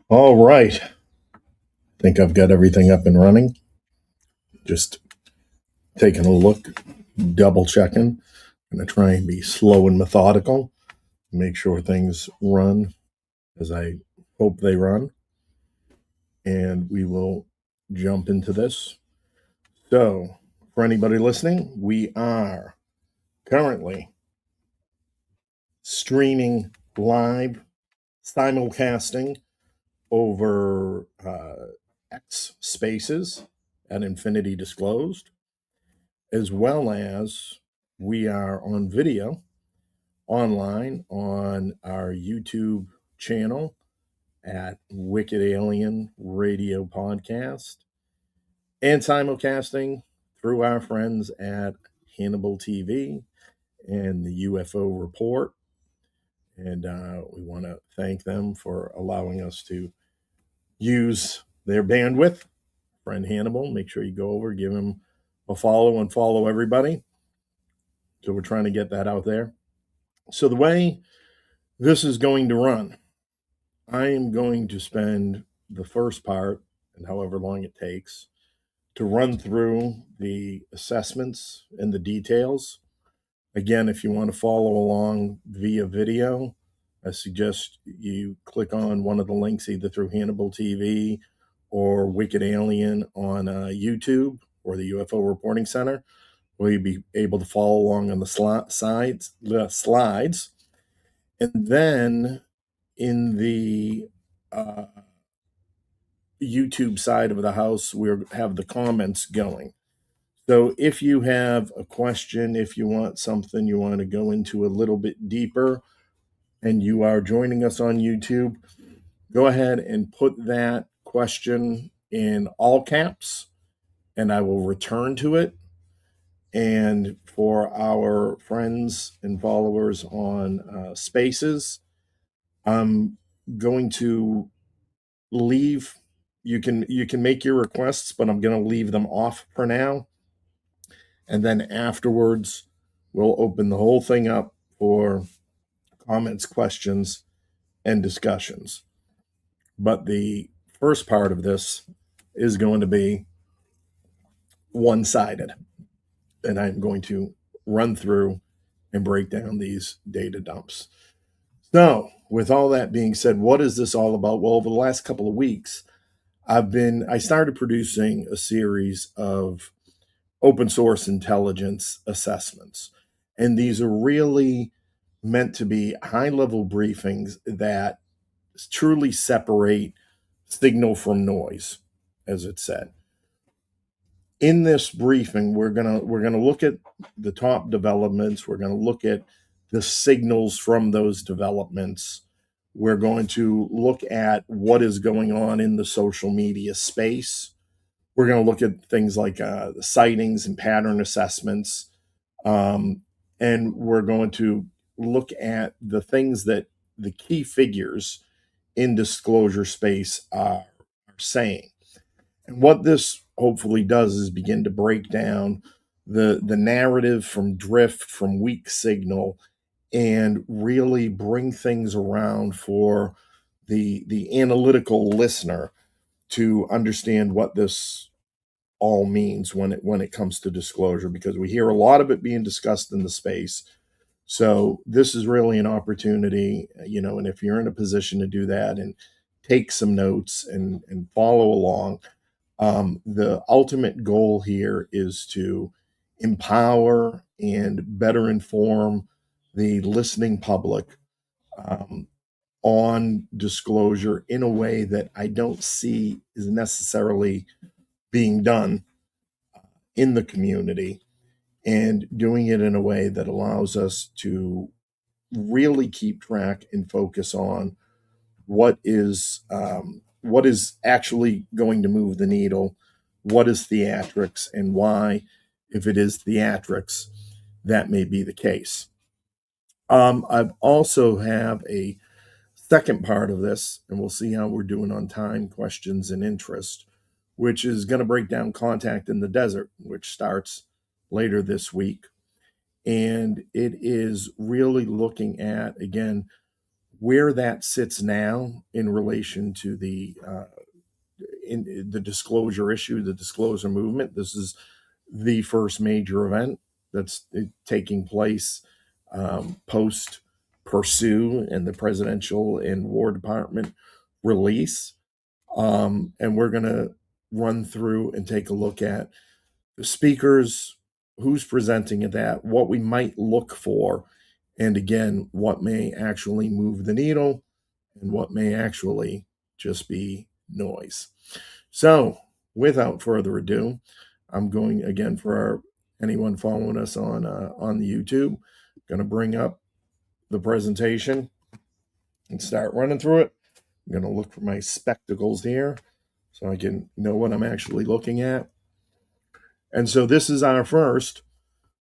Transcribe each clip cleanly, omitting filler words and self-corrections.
All right. I think I've got everything up and running. Just taking a look, double checking. I'm going to try and be slow and methodical, make sure things run as I hope they run. And we will jump into this. So, for anybody listening, we are currently streaming live, simulcasting over X spaces at Infinity Disclosed, as well as we are on video online on our YouTube channel at Wicked Alien Radio Podcast and simulcasting through our friends at Hannibal TV and the UFO Report. And we want to thank them for allowing us to use their bandwidth. Friend Hannibal, make sure you go over, give him a follow, and follow everybody. So we're trying to get that out there. So the way this is going to run, I am going to spend the first part, and however long it takes, to run through the assessments and the details. Again, if you want to follow along via video, I suggest you click on one of the links either through Hannibal TV or Wicked Alien on YouTube or the UFO Reporting Center, where you'll be able to follow along on the slides. And then in the YouTube side of the house, we have the comments going. So if you have a question, if you want something you want to go into a little bit deeper, and you are joining us on YouTube, go ahead and put that question in all caps, and I will return to it. And for our friends and followers on Spaces, I'm going to leave. You can make your requests, but I'm going to leave them off for now. And then afterwards, we'll open the whole thing up for comments, questions, and discussions. But the first part of this is going to be one-sided. And I'm going to run through and break down these data dumps. So, with all that being said, what is this all about? Well, over the last couple of weeks, I started producing a series of open source intelligence assessments. And these are really meant to be high level briefings that truly separate signal from noise, as it said. In this briefing, we're gonna look at the top developments. We're gonna look at the signals from those developments. We're going to look at what is going on in the social media space. We're going to look at things like the sightings and pattern assessments. And we're going to look at the things that the key figures in disclosure space are saying. And what this hopefully does is begin to break down the narrative from drift, from weak signal, and really bring things around for the analytical listener to understand what this all means when it comes to disclosure, because we hear a lot of it being discussed in the space. So this is really an opportunity, and if you're in a position to do that and take some notes and follow along, the ultimate goal here is to empower and better inform the listening public on disclosure in a way that I don't see is necessarily being done in the community, and doing it in a way that allows us to really keep track and focus on what is actually going to move the needle, what is theatrics, and why, if it is theatrics, that may be the case. I've also have a second part of this, and we'll see how we're doing on time, questions, and interest, which is going to break down Contact in the Desert, which starts later this week. And it is really looking at, again, where that sits now in relation to in the disclosure issue, the disclosure movement. This is the first major event that's taking place post Pursue and the presidential and War Department release. And we're going to run through and take a look at the speakers, who's presenting at that, what we might look for, and again, what may actually move the needle and what may actually just be noise. So, without further ado, I'm going again for anyone following us on the YouTube, going to bring up the presentation and start running through it. I'm going to look for my spectacles here so I can know what I'm actually looking at. And so this is our first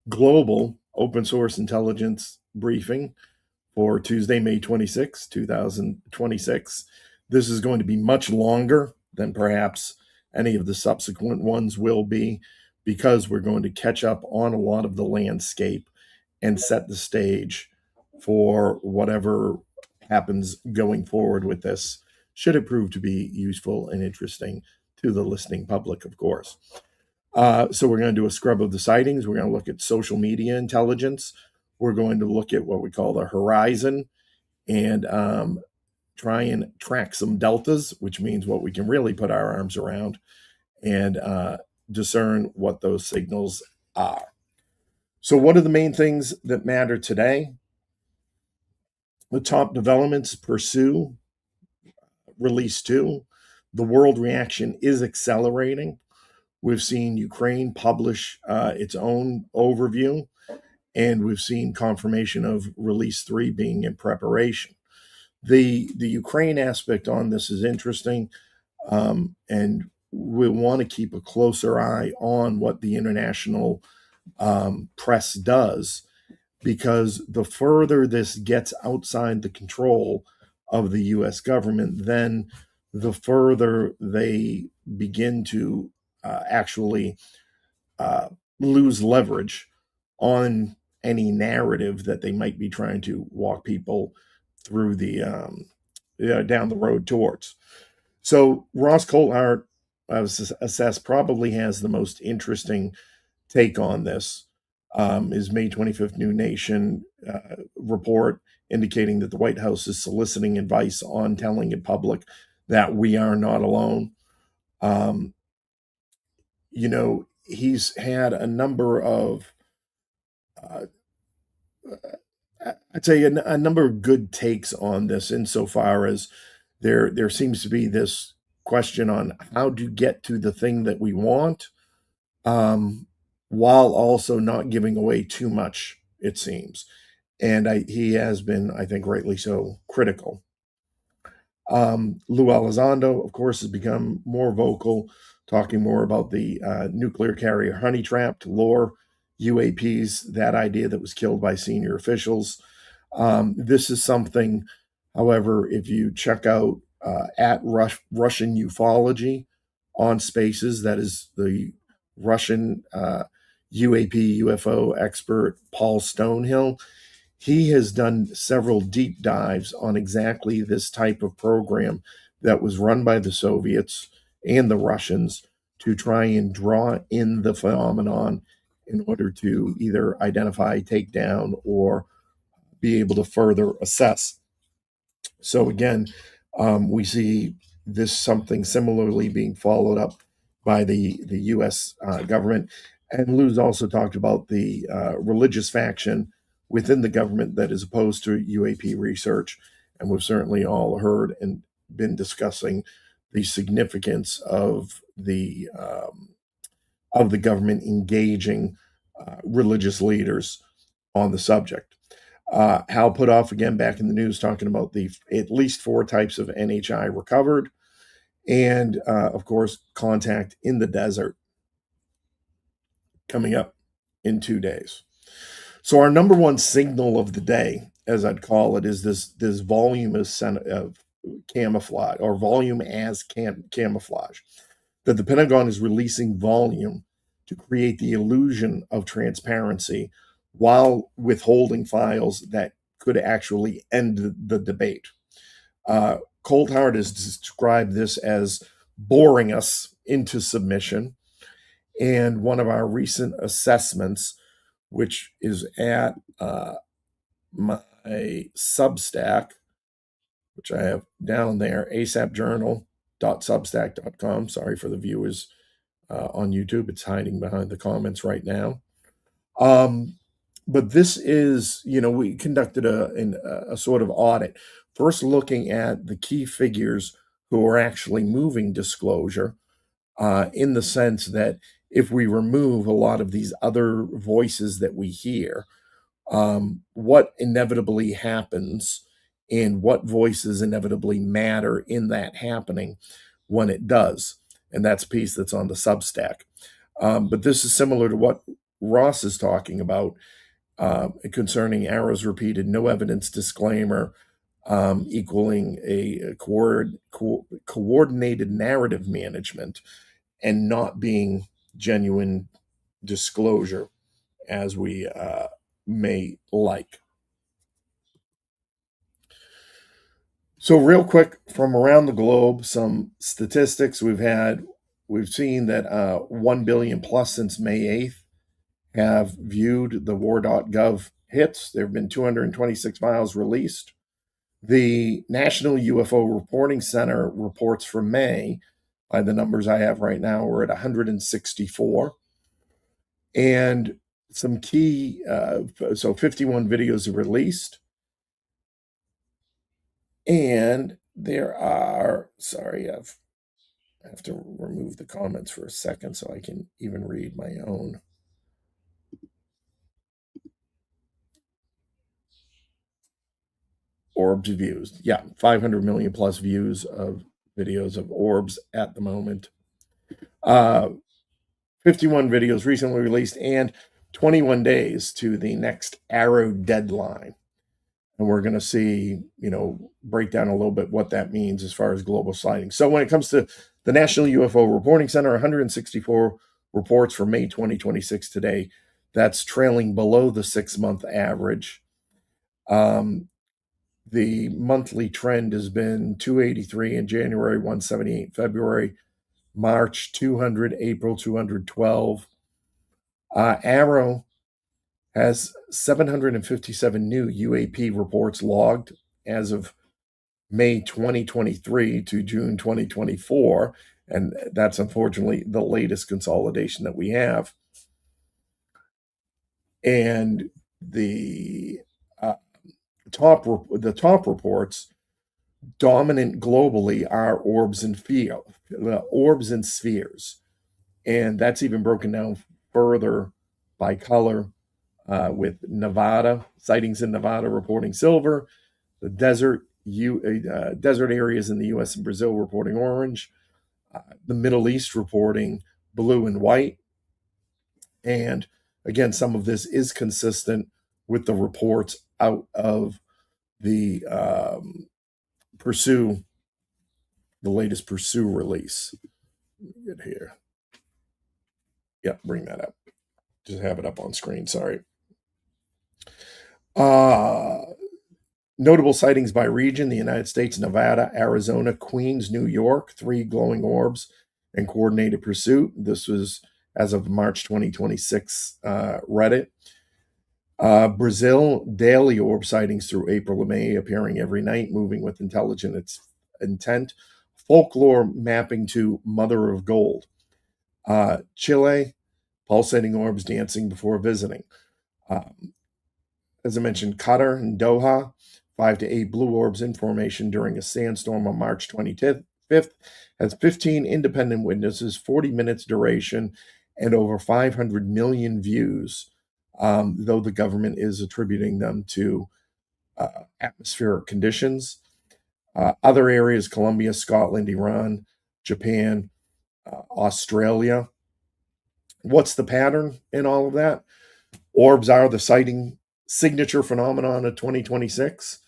global open source intelligence briefing for Tuesday, May 26, 2026. This is going to be much longer than perhaps any of the subsequent ones will be, because we're going to catch up on a lot of the landscape and set the stage for whatever happens going forward with this, should it prove to be useful and interesting to the listening public, of course. So we're going to do a scrub of the sightings. We're going to look at social media intelligence. We're going to look at what we call the horizon and try and track some deltas, which means what we can really put our arms around and discern what those signals are. So what are the main things that matter today? The top developments: Pursue, Release 2. The world reaction is accelerating. We've seen Ukraine publish its own overview, and we've seen confirmation of Release 3 being in preparation. The Ukraine aspect on this is interesting, and we want to keep a closer eye on what the international press does, because the further this gets outside the control of the U.S. government, then the further they begin to actually lose leverage on any narrative that they might be trying to walk people through the down the road towards. So Ross Coulthart, I was assessed, probably has the most interesting take on this. His May 25th New Nation report indicating that the White House is soliciting advice on telling in public that we are not alone. He's had a number of, I'd say, a number of good takes on this, insofar as there seems to be this question on how to get to the thing that we want, while also not giving away too much, it seems. And he has been, I think, rightly so, critical. Lou Elizondo, of course, has become more vocal, talking more about the nuclear carrier honey trap to lure UAPs, that idea that was killed by senior officials. This is something, however, if you check out at Russian ufology on Spaces, that is the Russian UAP UFO expert Paul Stonehill, he has done several deep dives on exactly this type of program that was run by the Soviets and the Russians to try and draw in the phenomenon in order to either identify, take down, or be able to further assess. So again, we see this something similarly being followed up by the U.S. Government. And Lou's also talked about the religious faction within the government that is opposed to UAP research. And we've certainly all heard and been discussing the significance of the government engaging religious leaders on the subject. Hal Puthoff, again, back in the news, talking about the at least 4 types of NHI recovered, and of course, contact in the desert coming up in 2 days. So our number one signal of the day, as I'd call it, is this volume of camouflage, or volume as camouflage, that the Pentagon is releasing volume to create the illusion of transparency while withholding files that could actually end the debate. Coldhart has described this as boring us into submission. And one of our recent assessments, which is at my Substack, which I have down there, asapjournal.substack.com. Sorry for the viewers on YouTube. It's hiding behind the comments right now. But this is, we conducted a sort of audit, first looking at the key figures who are actually moving disclosure, in the sense that if we remove a lot of these other voices that we hear, what inevitably happens and what voices inevitably matter in that happening when it does. And that's a piece that's on the Substack. But this is similar to what Ross is talking about concerning Arrow's repeated no evidence disclaimer, equaling a coordinated narrative management and not being genuine disclosure as we may like. So real quick, from around the globe, some statistics we've seen that 1 billion plus since May 8th have viewed the war.gov hits. There have been 226 files released. The National UFO Reporting Center reports for May, by the numbers I have right now, we're at 164. And some key, so 51 videos are released. And there are, sorry, I have to remove the comments for a second so I can even read my own. Orbs views. Yeah, 500 million plus views of videos of orbs at the moment. 51 videos recently released and 21 days to the next Arrow deadline. And we're going to see, break down a little bit what that means as far as global sightings. So when it comes to the National UFO Reporting Center, 164 reports for May 2026 today. That's trailing below the 6-month average. The monthly trend has been 283 in January, 178 in February, March 200, April 212. Arrow has 757 new UAP reports logged as of May 2023 to June 2024. And that's unfortunately the latest consolidation that we have. And the top reports, dominant globally, are orbs and spheres. And that's even broken down further by color, with Nevada, sightings in Nevada reporting silver, the desert areas in the US and Brazil reporting orange, the Middle East reporting blue and white. And again, some of this is consistent with the reports out of the latest Pursue release. Let me get here. Yeah, bring that up. Just have it up on screen. Sorry. Notable sightings by region: the United States, Nevada, Arizona, Queens, New York, 3 glowing orbs and coordinated pursuit. This was as of March 2026 Reddit. Brazil, daily orb sightings through April and May, appearing every night, moving with intelligent intent. Folklore mapping to Mother of Gold. Chile, pulsating orbs dancing before visiting. As I mentioned, Qatar and Doha, 5 to 8 blue orbs in formation during a sandstorm on March 25th, has 15 independent witnesses, 40 minutes duration, and over 500 million views, though the government is attributing them to atmospheric conditions. Other areas: Colombia, Scotland, Iran, Japan, Australia. What's the pattern in all of that? Orbs are the sighting signature phenomenon of 2026.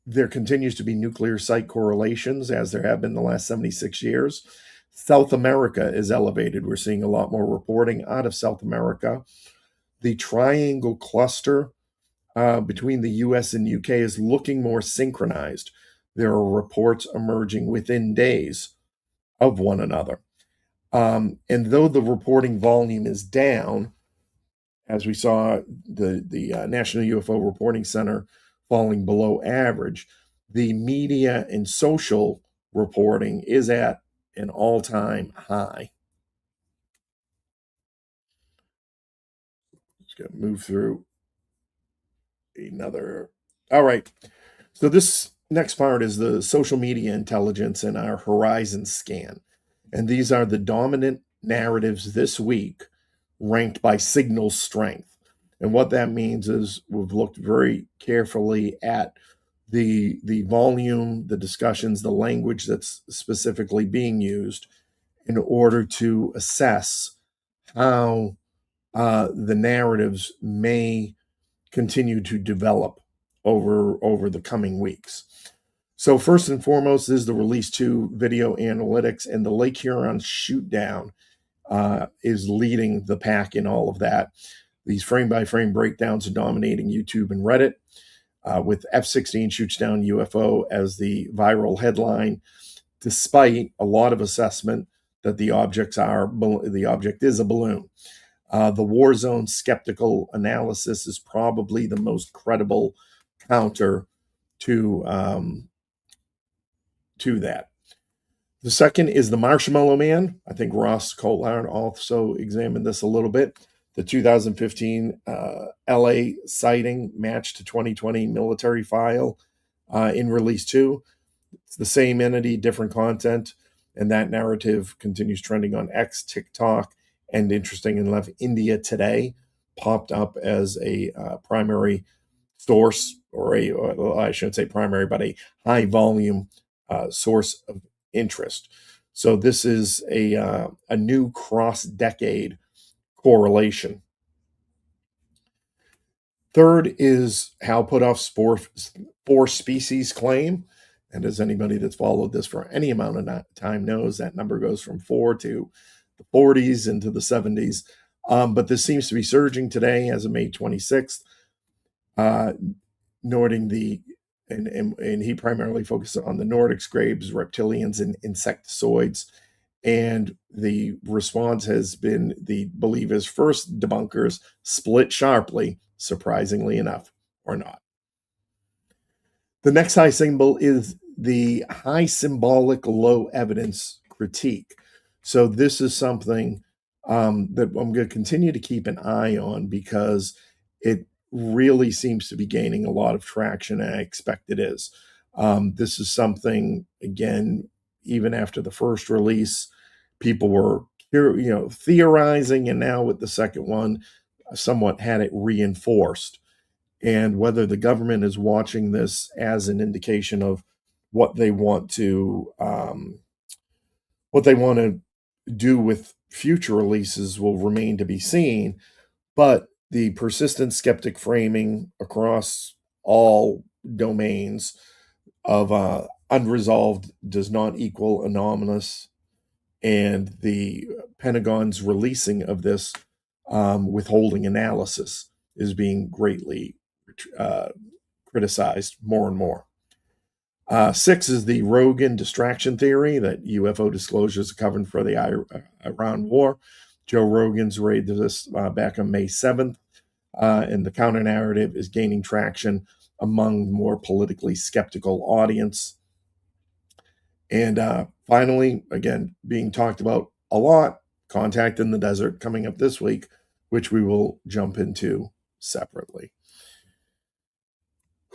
There continues to be nuclear site correlations, as there have been the last 76 years. South America is elevated. We're seeing a lot more reporting out of South America. The Triangle Cluster between the US and UK is looking more synchronized. There are reports emerging within days of one another. And though the reporting volume is down, as we saw the National UFO Reporting Center falling below average, the media and social reporting is at an all-time high. Just going to move through another. All right. So this next part is the social media intelligence and our horizon scan. And these are the dominant narratives this week ranked by signal strength. And what that means is we've looked very carefully at the volume, the discussions, the language that's specifically being used in order to assess how the narratives may continue to develop over the coming weeks. So first and foremost is the Release 2 video analytics, and the Lake Huron shoot down is leading the pack in all of that. These frame-by-frame breakdowns are dominating YouTube and Reddit, with F-16 shoots down UFO as the viral headline, despite a lot of assessment that the object is a balloon. The war zone skeptical analysis is probably the most credible counter to that. The second is the Marshmallow Man. I think Ross Coulthard also examined this a little bit. The 2015 LA sighting matched to 2020 military file in Release 2. It's the same entity, different content, and that narrative continues trending on X, TikTok, and interesting enough, India Today popped up as a primary source, or I shouldn't say primary, but a high volume source of interest. So this is a new cross-decade correlation. Third is Hal Puthoff's four species claim. And as anybody that's followed this for any amount of time knows, that number goes from 4 to the 40s into the 70s. But this seems to be surging today as of May 26th, noting and he primarily focused on the Nordic scrapes, reptilians, and insectoids. And the response has been the believers' first debunkers split sharply, surprisingly enough, or not. The next high symbol is the high symbolic, low evidence critique. So this is something that I'm going to continue to keep an eye on because it really seems to be gaining a lot of traction, and I expect it is. This is something, again, even after the first release, people were theorizing, and now with the second one, somewhat had it reinforced. And whether the government is watching this as an indication of what they want to do with future releases will remain to be seen. But the persistent skeptic framing across all domains of unresolved does not equal anomalous, and the Pentagon's releasing of this withholding analysis is being greatly criticized more and more. 6 is the Rogan distraction theory that UFO disclosures are covered for the Iran war. Joe Rogan's raised this back on May 7th, and the counter narrative is gaining traction among the more politically skeptical audience. And finally, again, being talked about a lot, Contact in the Desert coming up this week, which we will jump into separately.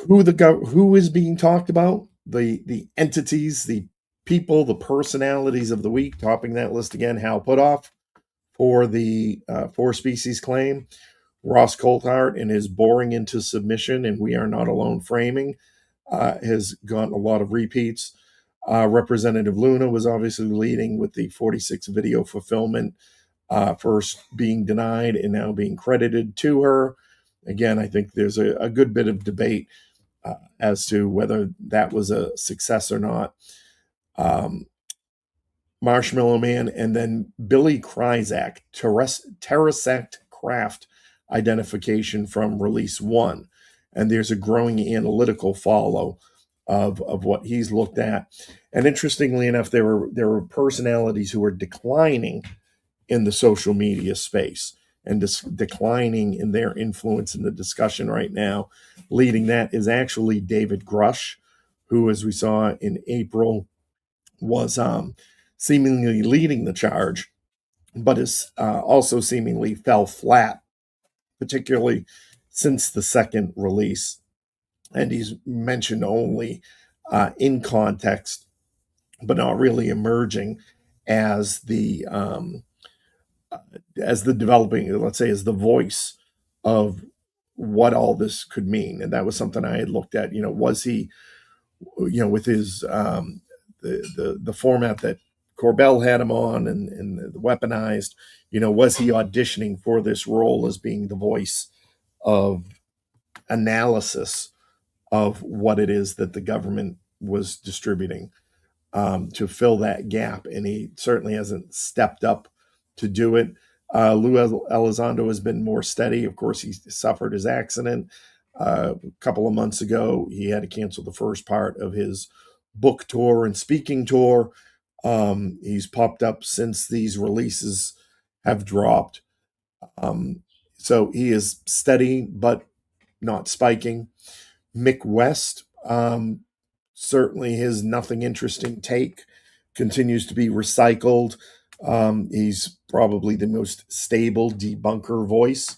Who is being talked about? The entities, the people, the personalities of the week. Topping that list again, Hal Puthoff for the four species claim. Ross Coulthard in his boring into submission and We Are Not Alone framing has gotten a lot of repeats. Representative Luna was obviously leading with the 46 video fulfillment, first being denied and now being credited to her. Again, I think there's a good bit of debate as to whether that was a success or not. Marshmallow Man, and then Billy Kryzak, Terrasect Craft identification from Release 1. and there's a growing analytical follow of what he's looked at. And interestingly enough, there were personalities who were declining in the social media space and declining in their influence in the discussion right now. Leading that is actually David Grush, who, as we saw in April, was seemingly leading the charge, but is also seemingly fell flat, particularly since the second release. And he's mentioned only in context, but not really emerging as the developing, let's say, as the voice of what all this could mean. And that was something I had looked at. Was he, with his the format that Corbell had him on and the weaponized, was he auditioning for this role as being the voice of analysis of what it is that the government was distributing, to fill that gap? And he certainly hasn't stepped up to do it. Lou Elizondo has been more steady. Of course, he suffered his accident a couple of months ago. He had to cancel the first part of his book tour and speaking tour. He's popped up since these releases have dropped. So he is steady, but not spiking. Mick West, certainly his nothing interesting take continues to be recycled. He's probably the most stable debunker voice.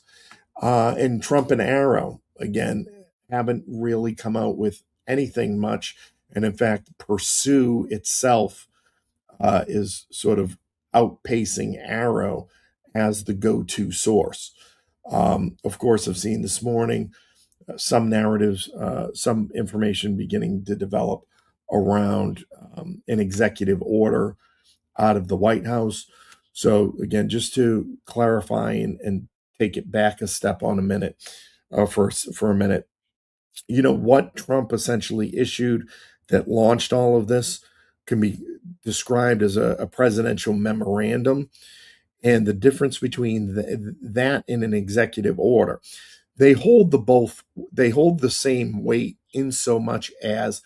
And Trump and Arrow, again, haven't really come out with anything much. And in fact, Pursue itself is sort of outpacing Arrow as the go-to source. Of course, I've seen this morning some narratives, some information beginning to develop around an executive order out of the White House. So again, just to clarify and take it back a step on a minute, for a minute, what Trump essentially issued that launched all of this can be described as a presidential memorandum, and the difference between that and an executive order, they hold the same weight in so much as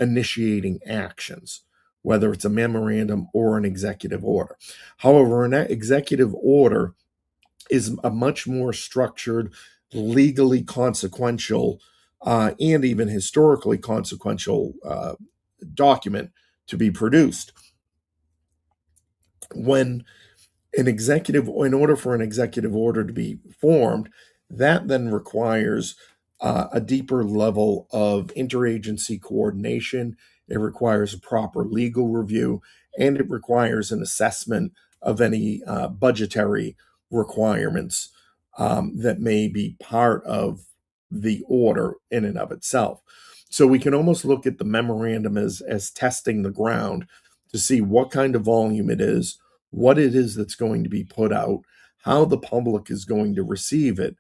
initiating actions, whether it's a memorandum or an executive order. However, an executive order is a much more structured, legally consequential, and even historically consequential document to be produced. When in order for an executive order to be formed, that then requires a deeper level of interagency coordination. It requires a proper legal review, and it requires an assessment of any budgetary requirements that may be part of the order in and of itself. So we can almost look at the memorandum as testing the ground to see what kind of volume it is, what it is that's going to be put out, how the public is going to receive it,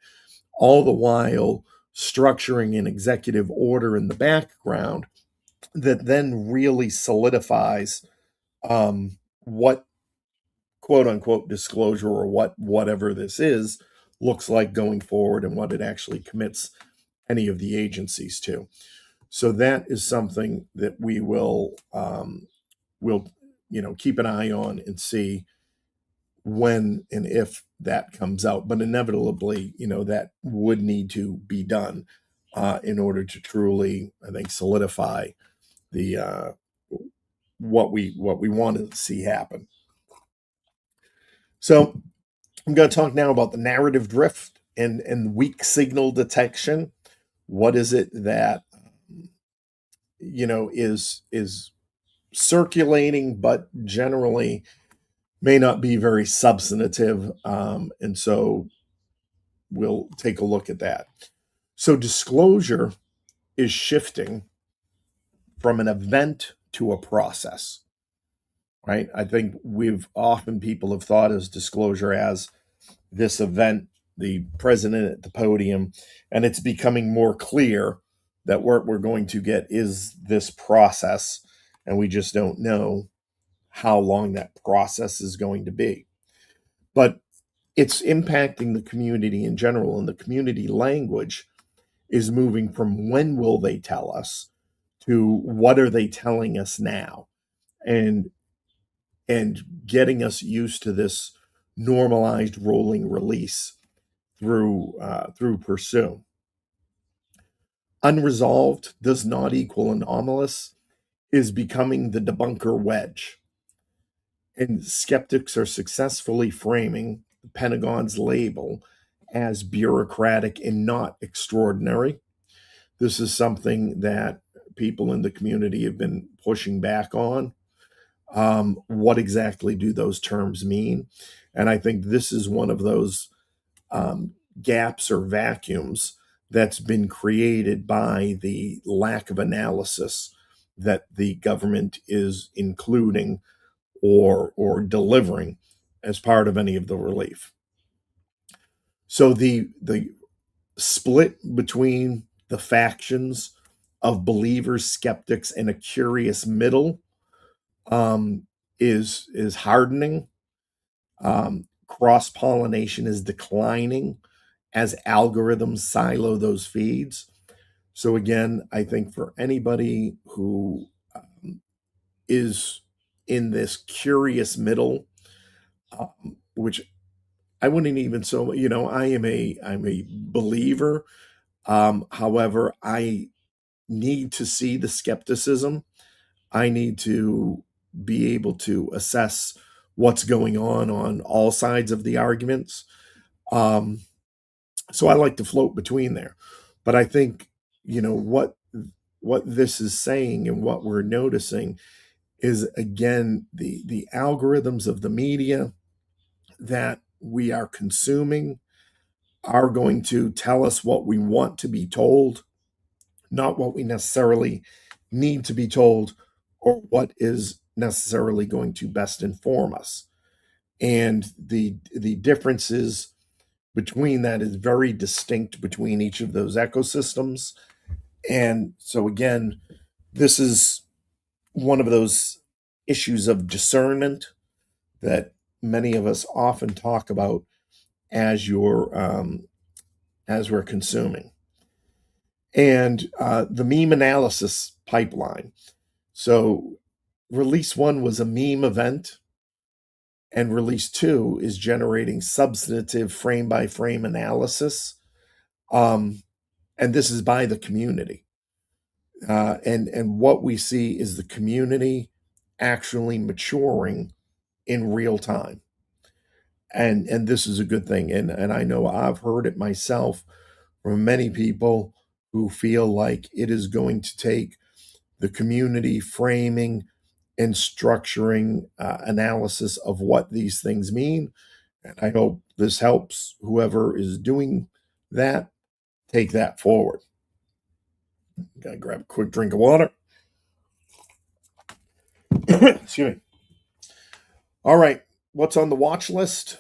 all the while structuring an executive order in the background that then really solidifies what quote unquote disclosure or whatever this is looks like going forward and what it actually commits any of the agencies to. So that is something that we will keep an eye on and see when and if that comes out. But inevitably, that would need to be done in order to truly, I think, solidify the what we wanted to see happen. So I'm going to talk now about the narrative drift and weak signal detection. What is it that is circulating, but generally may not be very substantive, and so we'll take a look at that. So disclosure is shifting from an event to a process, right? I think people have thought as disclosure as this event, the president at the podium, and it's becoming more clear that what we're going to get is this process, and we just don't know how long that process is going to be. But it's impacting the community in general, and the community language is moving from when will they tell us to what are they telling us now, and getting us used to this normalized rolling release through pursue. Unresolved does not equal anomalous is becoming the debunker wedge. And skeptics are successfully framing the Pentagon's label as bureaucratic and not extraordinary. This is something that people in the community have been pushing back on. What exactly do those terms mean? And I think this is one of those gaps or vacuums that's been created by the lack of analysis that the government is including or delivering as part of any of the relief. So the split between the factions of believers, skeptics, and a curious middle is hardening. Cross pollination is declining as algorithms silo those feeds. So again, I think for anybody who is in this curious middle, which I wouldn't even I'm a believer. However, I need to see the skepticism. I need to be able to assess what's going on all sides of the arguments. So I like to float between there. But I think, what this is saying and what we're noticing is again the algorithms of the media that we are consuming are going to tell us what we want to be told, not what we necessarily need to be told or what is necessarily going to best inform us. And the differences between that is very distinct between each of those ecosystems. And so again, this is one of those issues of discernment that many of us often talk about as we're consuming. And the meme analysis pipeline. So release 1 was a meme event, and release 2 is generating substantive frame by frame analysis. And this is by the community. And what we see is the community actually maturing in real time. And this is a good thing. And I know I've heard it myself from many people who feel like it is going to take the community framing and structuring analysis of what these things mean. And I hope this helps whoever is doing that take that forward. Gotta grab a quick drink of water. Excuse me. All right, what's on the watch list?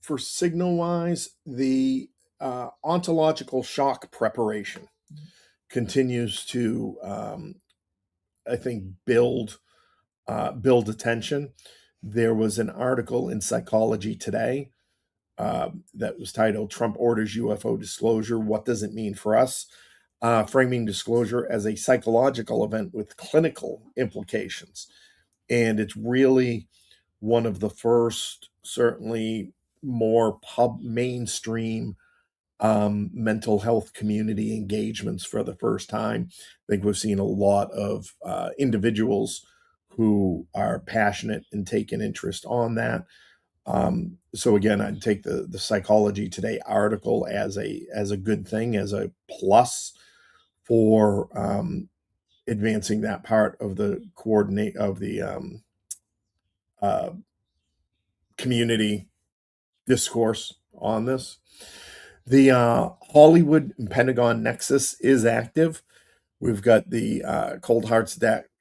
For signal wise, the ontological shock preparation continues to, I think, build attention. There was an article in Psychology Today that was titled "Trump Orders UFO Disclosure. What Does It Mean for Us?" Framing disclosure as a psychological event with clinical implications. And it's really one of the first, certainly more mainstream mental health community engagements for the first time. I think we've seen a lot of individuals who are passionate and take an interest on that. So again, I'd take the Psychology Today article as a good thing, as a plus for advancing that part of the coordinate of the community discourse on this. The Hollywood and Pentagon nexus is active. We've got the Cold Hearts,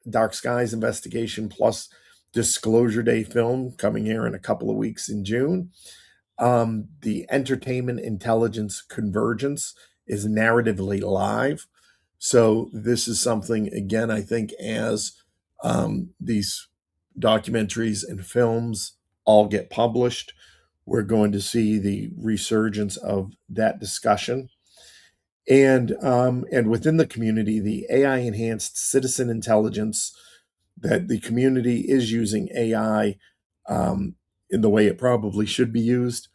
Dark Skies investigation plus Disclosure Day film coming here in a couple of weeks in June. The entertainment intelligence convergence is narratively live. So this is something, again, I think as these documentaries and films all get published, we're going to see the resurgence of that discussion. And within the community, the AI enhanced citizen intelligence, that the community is using AI in the way it probably should be used,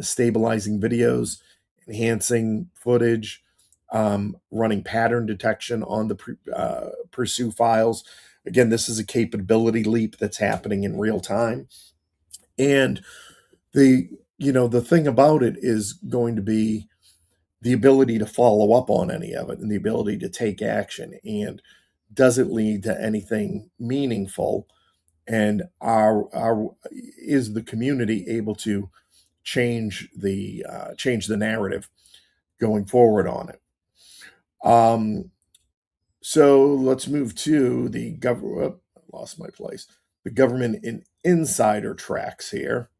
stabilizing videos, enhancing footage, running pattern detection on the pursue files. Again, this is a capability leap that's happening in real time. And the the thing about it is going to be the ability to follow up on any of it and the ability to take action. And does it lead to anything meaningful? And our is the community able to change the narrative going forward on it? So let's move to the government. Lost my place. The government in insider tracks here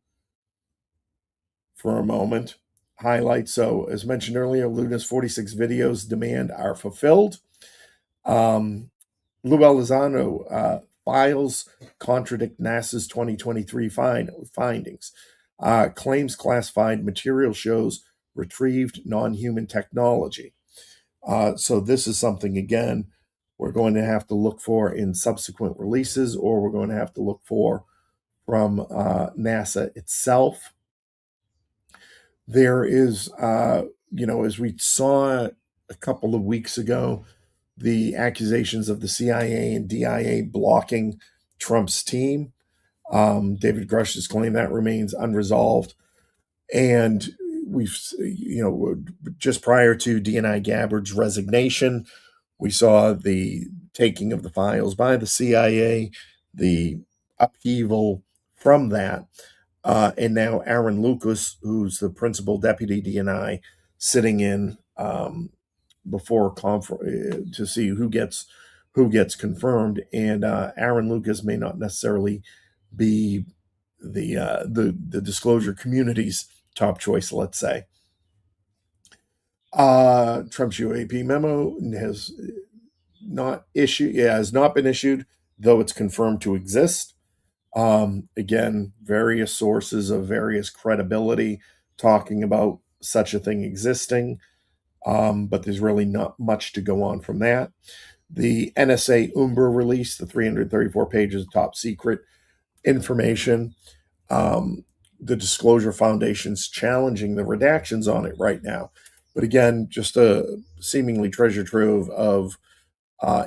for a moment. Highlights. So, as mentioned earlier, Luna's 46 videos demand are fulfilled. Lou Elizondo files contradict NASA's 2023 findings. Claims classified material shows retrieved non-human technology. So this is something, again, we're going to have to look for in subsequent releases, or we're going to have to look for from NASA itself. There is, as we saw a couple of weeks ago, the accusations of the CIA and DIA blocking Trump's team. David Grush has claimed that remains unresolved. And we've, just prior to DNI Gabbard's resignation, we saw the taking of the files by the CIA, the upheaval from that. And now Aaron Lucas, who's the principal deputy DNI, sitting in before to see who gets confirmed. And Aaron Lucas may not necessarily be the disclosure community's top choice, let's say. Trump's UAP memo has not been issued, though it's confirmed to exist. Again, various sources of various credibility talking about such a thing existing, but there's really not much to go on from that. The NSA Umbra release, the 334 pages of top secret information. The Disclosure Foundation's challenging the redactions on it right now. But again, just a seemingly treasure trove of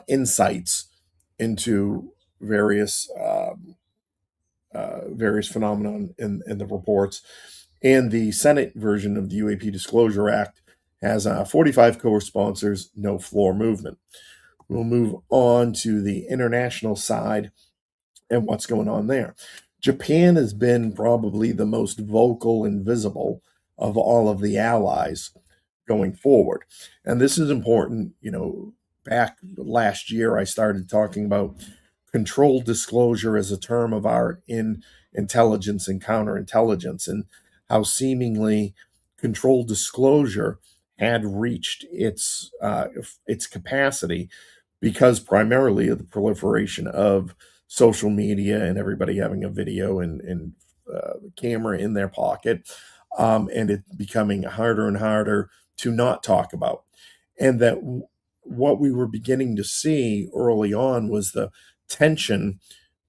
insights into various phenomenon in the reports. And the Senate version of the UAP Disclosure Act has 45 co-sponsors, no floor movement. We'll move on to the international side and what's going on there. Japan has been probably the most vocal and visible of all of the allies going forward. And this is important. Back last year, I started talking about controlled disclosure as a term of art in intelligence and counterintelligence, and how seemingly controlled disclosure had reached its capacity because primarily of the proliferation of social media and everybody having a video and camera in their pocket, and it becoming harder and harder to not talk about. And that what we were beginning to see early on was the tension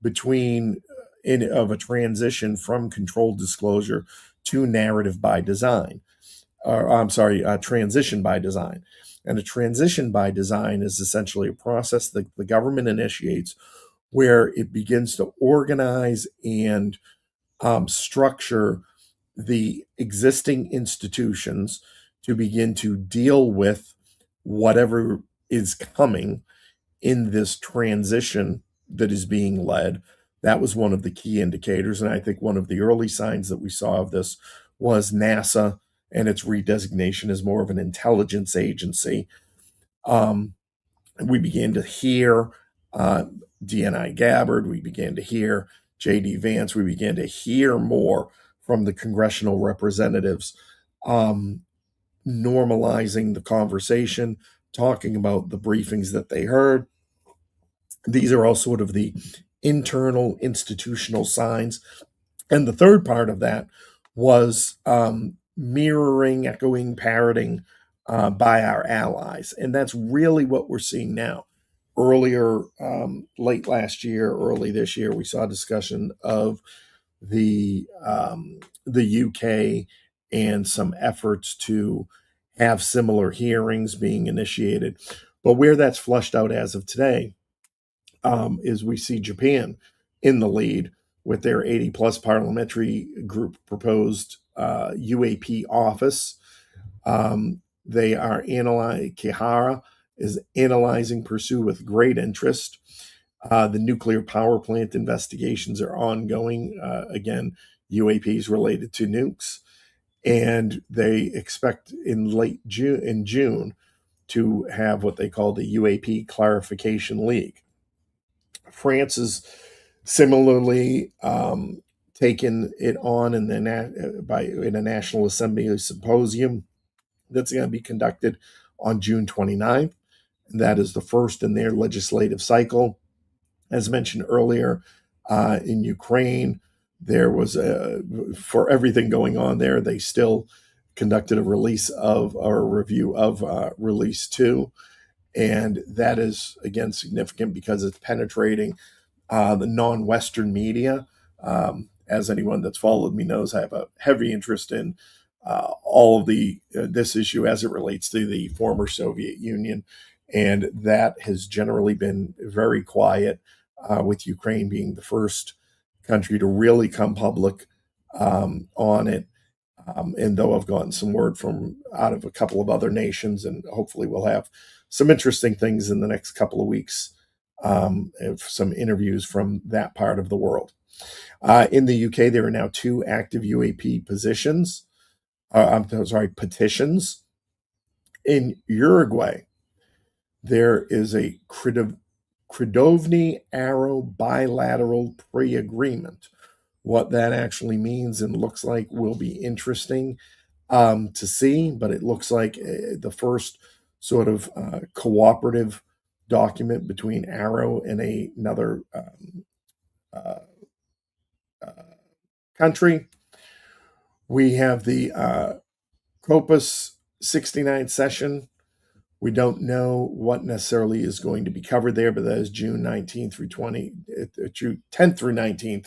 between of a transition from controlled disclosure to narrative by design. Or I'm sorry, transition by design. And a transition by design is essentially a process that the government initiates where it begins to organize and structure the existing institutions to begin to deal with whatever is coming in this transition that is being led. That was one of the key indicators. And I think one of the early signs that we saw of this was NASA and its redesignation as more of an intelligence agency. We began to hear DNI Gabbard. We began to hear J.D. Vance. We began to hear more from the congressional representatives, normalizing the conversation, talking about the briefings that they heard. These are all sort of the internal institutional signs. And the third part of that was mirroring, echoing, parroting by our allies. And that's really what we're seeing now. Earlier, late last year, early this year, we saw a discussion of the UK and some efforts to have similar hearings being initiated. But where that's flushed out as of today is we see Japan in the lead with their 80 plus parliamentary group proposed UAP office. They are analyzing, Kihara is analyzing Pursue with great interest. The nuclear power plant investigations are ongoing. Again, UAPs related to nukes. And they expect in June to have what they call the UAP Clarification League. France is similarly taken it on in a National Assembly symposium that's going to be conducted on June 29th. And that is the first in their legislative cycle. As mentioned earlier, in Ukraine, there was for everything going on there, they still conducted a review of Release 2. And that is, again, significant because it's penetrating the non-Western media. As anyone that's followed me knows, I have a heavy interest in all of this issue as it relates to the former Soviet Union, and that has generally been very quiet, with Ukraine being the first country to really come public on it. And though I've gotten some word from out of a couple of other nations, and hopefully we'll have some interesting things in the next couple of weeks, some interviews from that part of the world. In the UK, there are now 2 active UAP petitions. In Uruguay, there is a Kridovny Arrow bilateral pre-agreement. What that actually means and looks like will be interesting to see, but it looks like the first sort of cooperative document between Arrow and another uh, country. We have the Copus 69 session. We don't know what necessarily is going to be covered there, but that is June 19th through 10th through 19th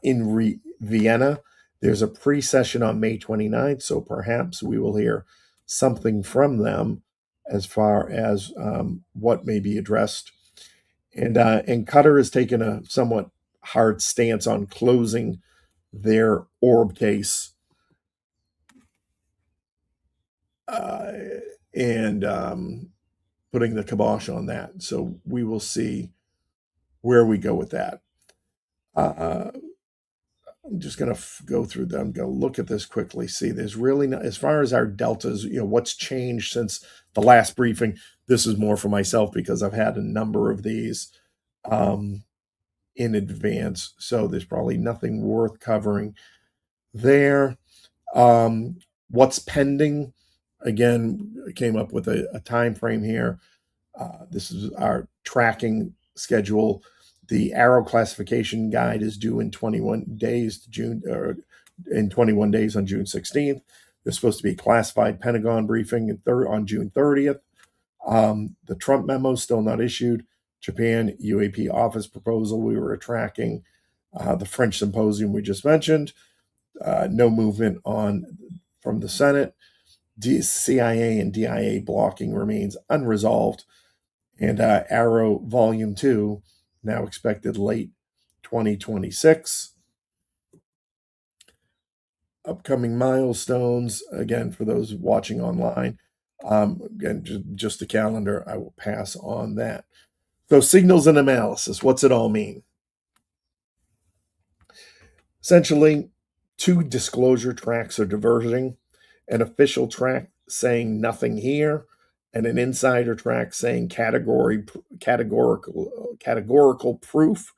in Vienna. There's a pre-session on May 29th, so perhaps we will hear something from them as far as what may be addressed. And Qatar has taken a somewhat hard stance on closing their orb case, and putting the kibosh on that. So we will see where we go with that. I'm just going to go through them, go look at this quickly. See, there's really not, as far as our deltas, what's changed since the last briefing. This is more for myself because I've had a number of these in advance. So there's probably nothing worth covering there. What's pending? Again, I came up with a time frame here. This is our tracking schedule. The Arrow classification guide is due in 21 days, in 21 days on June 16th. There's supposed to be a classified Pentagon briefing on June 30th. The Trump memo is still not issued. Japan UAP office proposal we were tracking. The French symposium we just mentioned. No movement from the Senate. CIA and DIA blocking remains unresolved. And Arrow Volume 2, now expected late 2026. Upcoming milestones, again, for those watching online, again, just the calendar, I will pass on that. So signals and analysis, what's it all mean? Essentially, 2 disclosure tracks are diverging. An official track saying nothing here, and an insider track saying categorical proof.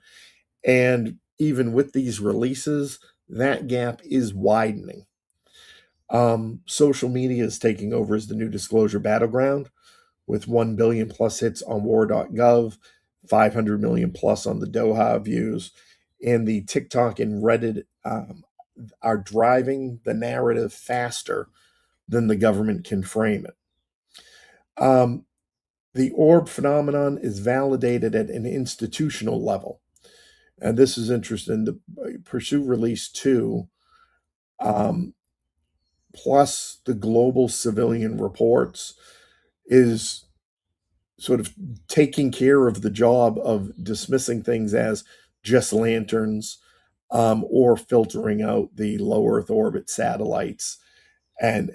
And even with these releases, that gap is widening. Social media is taking over as the new disclosure battleground, with 1 billion plus hits on war.gov, 500 million plus on the Doha views, and the TikTok and Reddit are driving the narrative faster than the government can frame it. The orb phenomenon is validated at an institutional level. And this is interesting. The Pursue Release 2, um, plus the global civilian reports, is sort of taking care of the job of dismissing things as just lanterns, or filtering out the low Earth orbit satellites and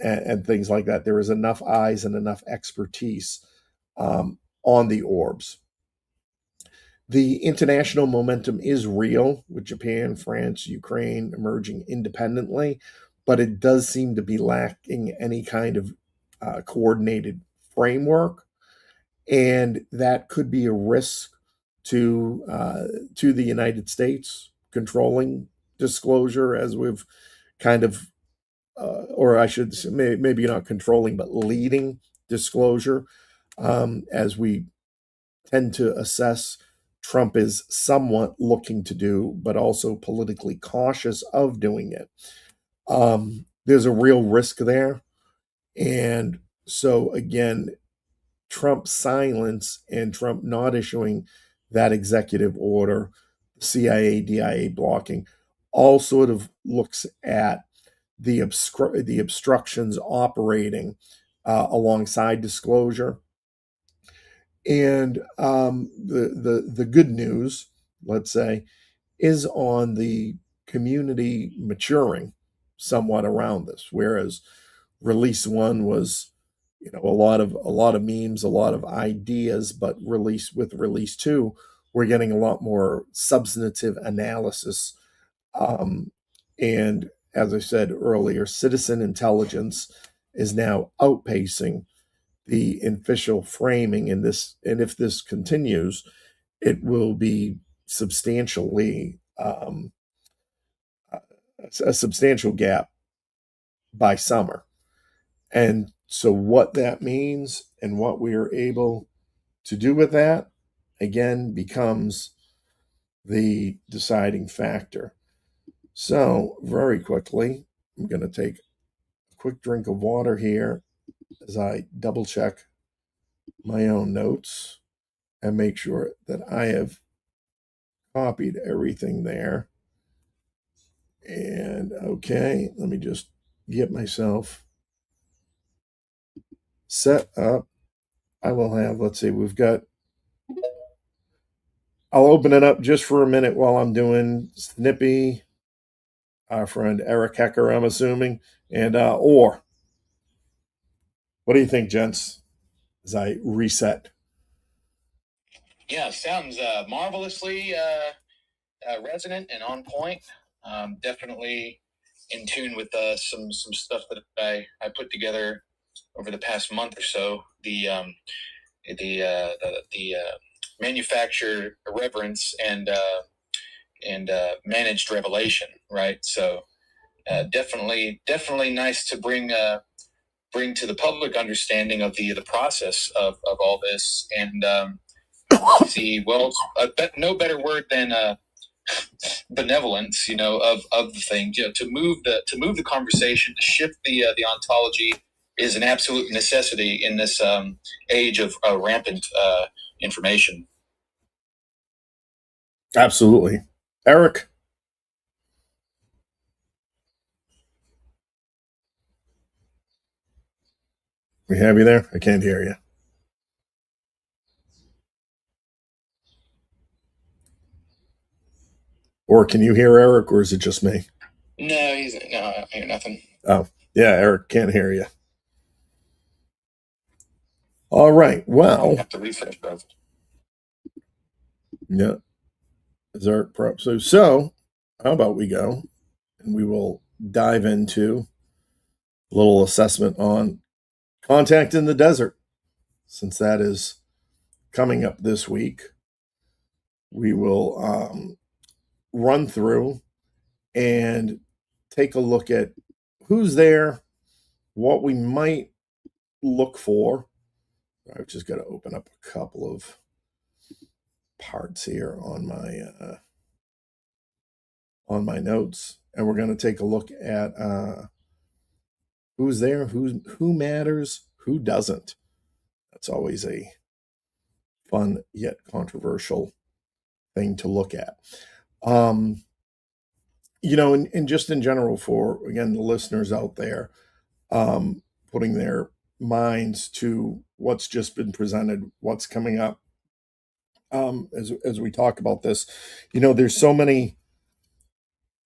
things like that. There is enough eyes and enough expertise on the orbs. The international momentum is real, with Japan, France, Ukraine emerging independently, but it does seem to be lacking any kind of coordinated framework, and that could be a risk to the United States controlling disclosure, as we've kind of, or I should say, maybe not controlling, but leading disclosure, as we tend to assess Trump is somewhat looking to do, but also politically cautious of doing it. There's a real risk there. And so, again, Trump's silence and Trump not issuing that executive order, CIA, DIA blocking, all sort of looks at the obstructions operating alongside disclosure. And the good news, let's say, is on the community maturing somewhat around this. Whereas release one was, a lot of memes, a lot of ideas, but release two, we're getting a lot more substantive analysis. And as I said earlier, citizen intelligence is now outpacing the official framing in this, and if this continues, it will be substantially a substantial gap by summer. And so, what that means and what we are able to do with that, again, becomes the deciding factor. So, very quickly, I'm going to take a quick drink of water here as I double check my own notes and make sure that I have copied everything there. And okay, let me just get myself set up. I will have, let's see, I'll open it up just for a minute while I'm doing Snippy, our friend Eric Hecker, I'm assuming, and Or. What do you think, gents, as I reset? Yeah, sounds marvelously resonant and on point. Definitely in tune with some stuff that I put together over the past month or so. The manufactured irreverence and managed revelation, right? So definitely nice to bring to the public understanding of the process of all this, and see, well, no better word than benevolence, of the thing, to move the conversation, to shift the ontology, is an absolute necessity in this age of rampant information. Absolutely. Eric? We have you there? I can't hear you. Or can you hear Eric, or is it just me? No, I hear nothing. Oh, yeah, Eric can't hear you. All right. Well, I have to refresh both. Yeah. Is Eric prop? So how about we go and we will dive into a little assessment on contact in the desert, since that is coming up this week. We will run through and take a look at who's there, what we might look for. I've just got to open up a couple of parts here on my notes, and we're going to take a look at who's there, who matters, who doesn't, That's always a fun yet controversial thing to look at. Um, and just in general, for again the listeners out there, um, putting their minds to what's just been presented, what's coming up. As we talk about this, there's so many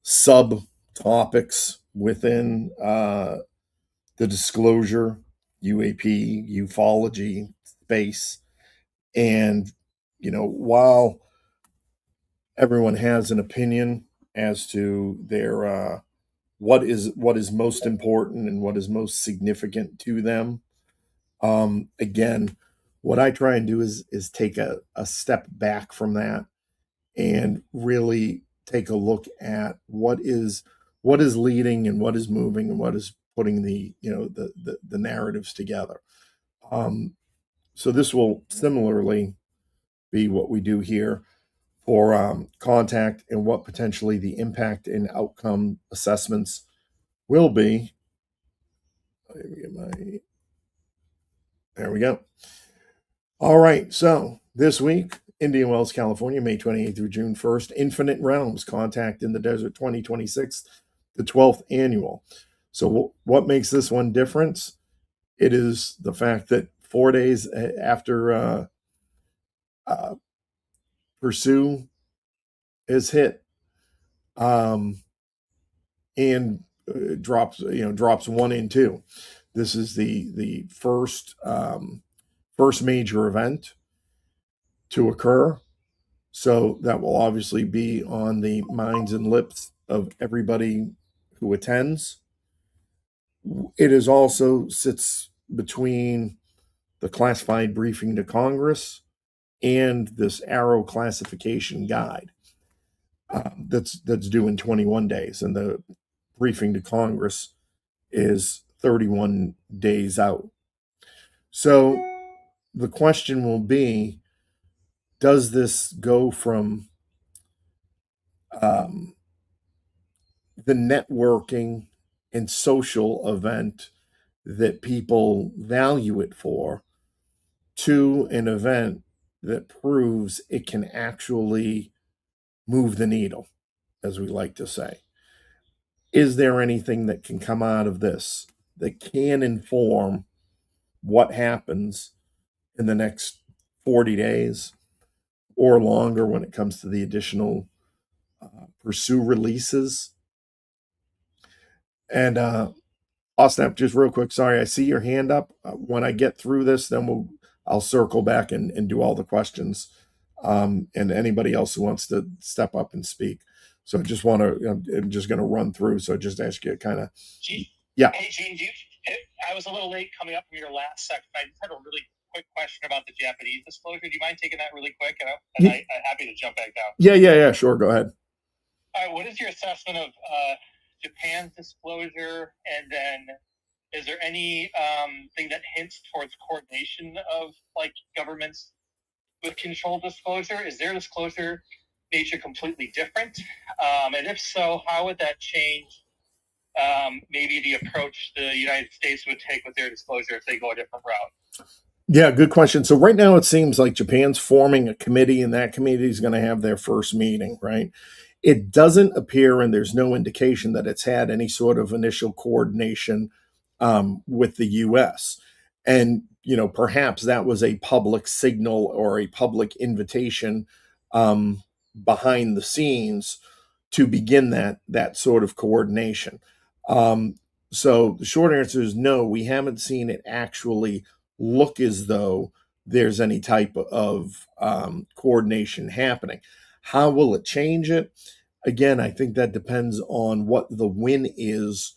sub topics within the disclosure, UAP, ufology space, and while everyone has an opinion as to their what is most important and what is most significant to them. Again, what I try and do is take a step back from that and really take a look at what is leading and what is moving and what is putting the narratives together. Um, so this will similarly be what we do here for contact and what potentially the impact and outcome assessments will be. There we go. All right. So this week, Indian Wells, California, May 28th through June 1st, Infinite Realms, Contact in the Desert 2026, the 12th annual. So what makes this one different? It is the fact that 4 days after Pursue is hit, um, and drops 1 and 2. This is the first major event to occur. So that will obviously be on the minds and lips of everybody who attends. It is also sits between the classified briefing to Congress and this Arrow classification guide that's due in 21 days, and the briefing to Congress is 31 days out. So the question will be, does this go from the networking and social event that people value it for to an event that proves it can actually move the needle, as we like to say? Is there anything that can come out of this that can inform what happens in the next 40 days or longer when it comes to the additional Pursue releases? And Austin, just real quick, sorry, I see your hand up. When I get through this, then I'll circle back and do all the questions, and anybody else who wants to step up and speak. So I just want to, I'm just going to run through. So just ask you kind of, yeah. Hey, Gene, I was a little late coming up from your last section. I just had a really quick question about the Japanese disclosure. Do you mind taking that really quick? I'm happy to jump back down. Yeah, sure. Go ahead. All right, what is your assessment of Japan's disclosure? And then is there any thing that hints towards coordination of like governments with controlled disclosure? Is their disclosure nature completely different? And if so, how would that change maybe the approach the United States would take with their disclosure if they go a different route? Yeah, good question. So right now it seems like Japan's forming a committee, and that committee is going to have their first meeting, right? It doesn't appear, and there's no indication that it's had any sort of initial coordination with the U.S. And perhaps that was a public signal or a public invitation behind the scenes to begin that sort of coordination. So the short answer is no. We haven't seen it actually look as though there's any type of coordination happening. How will it change it? Again, I think that depends on what the win is,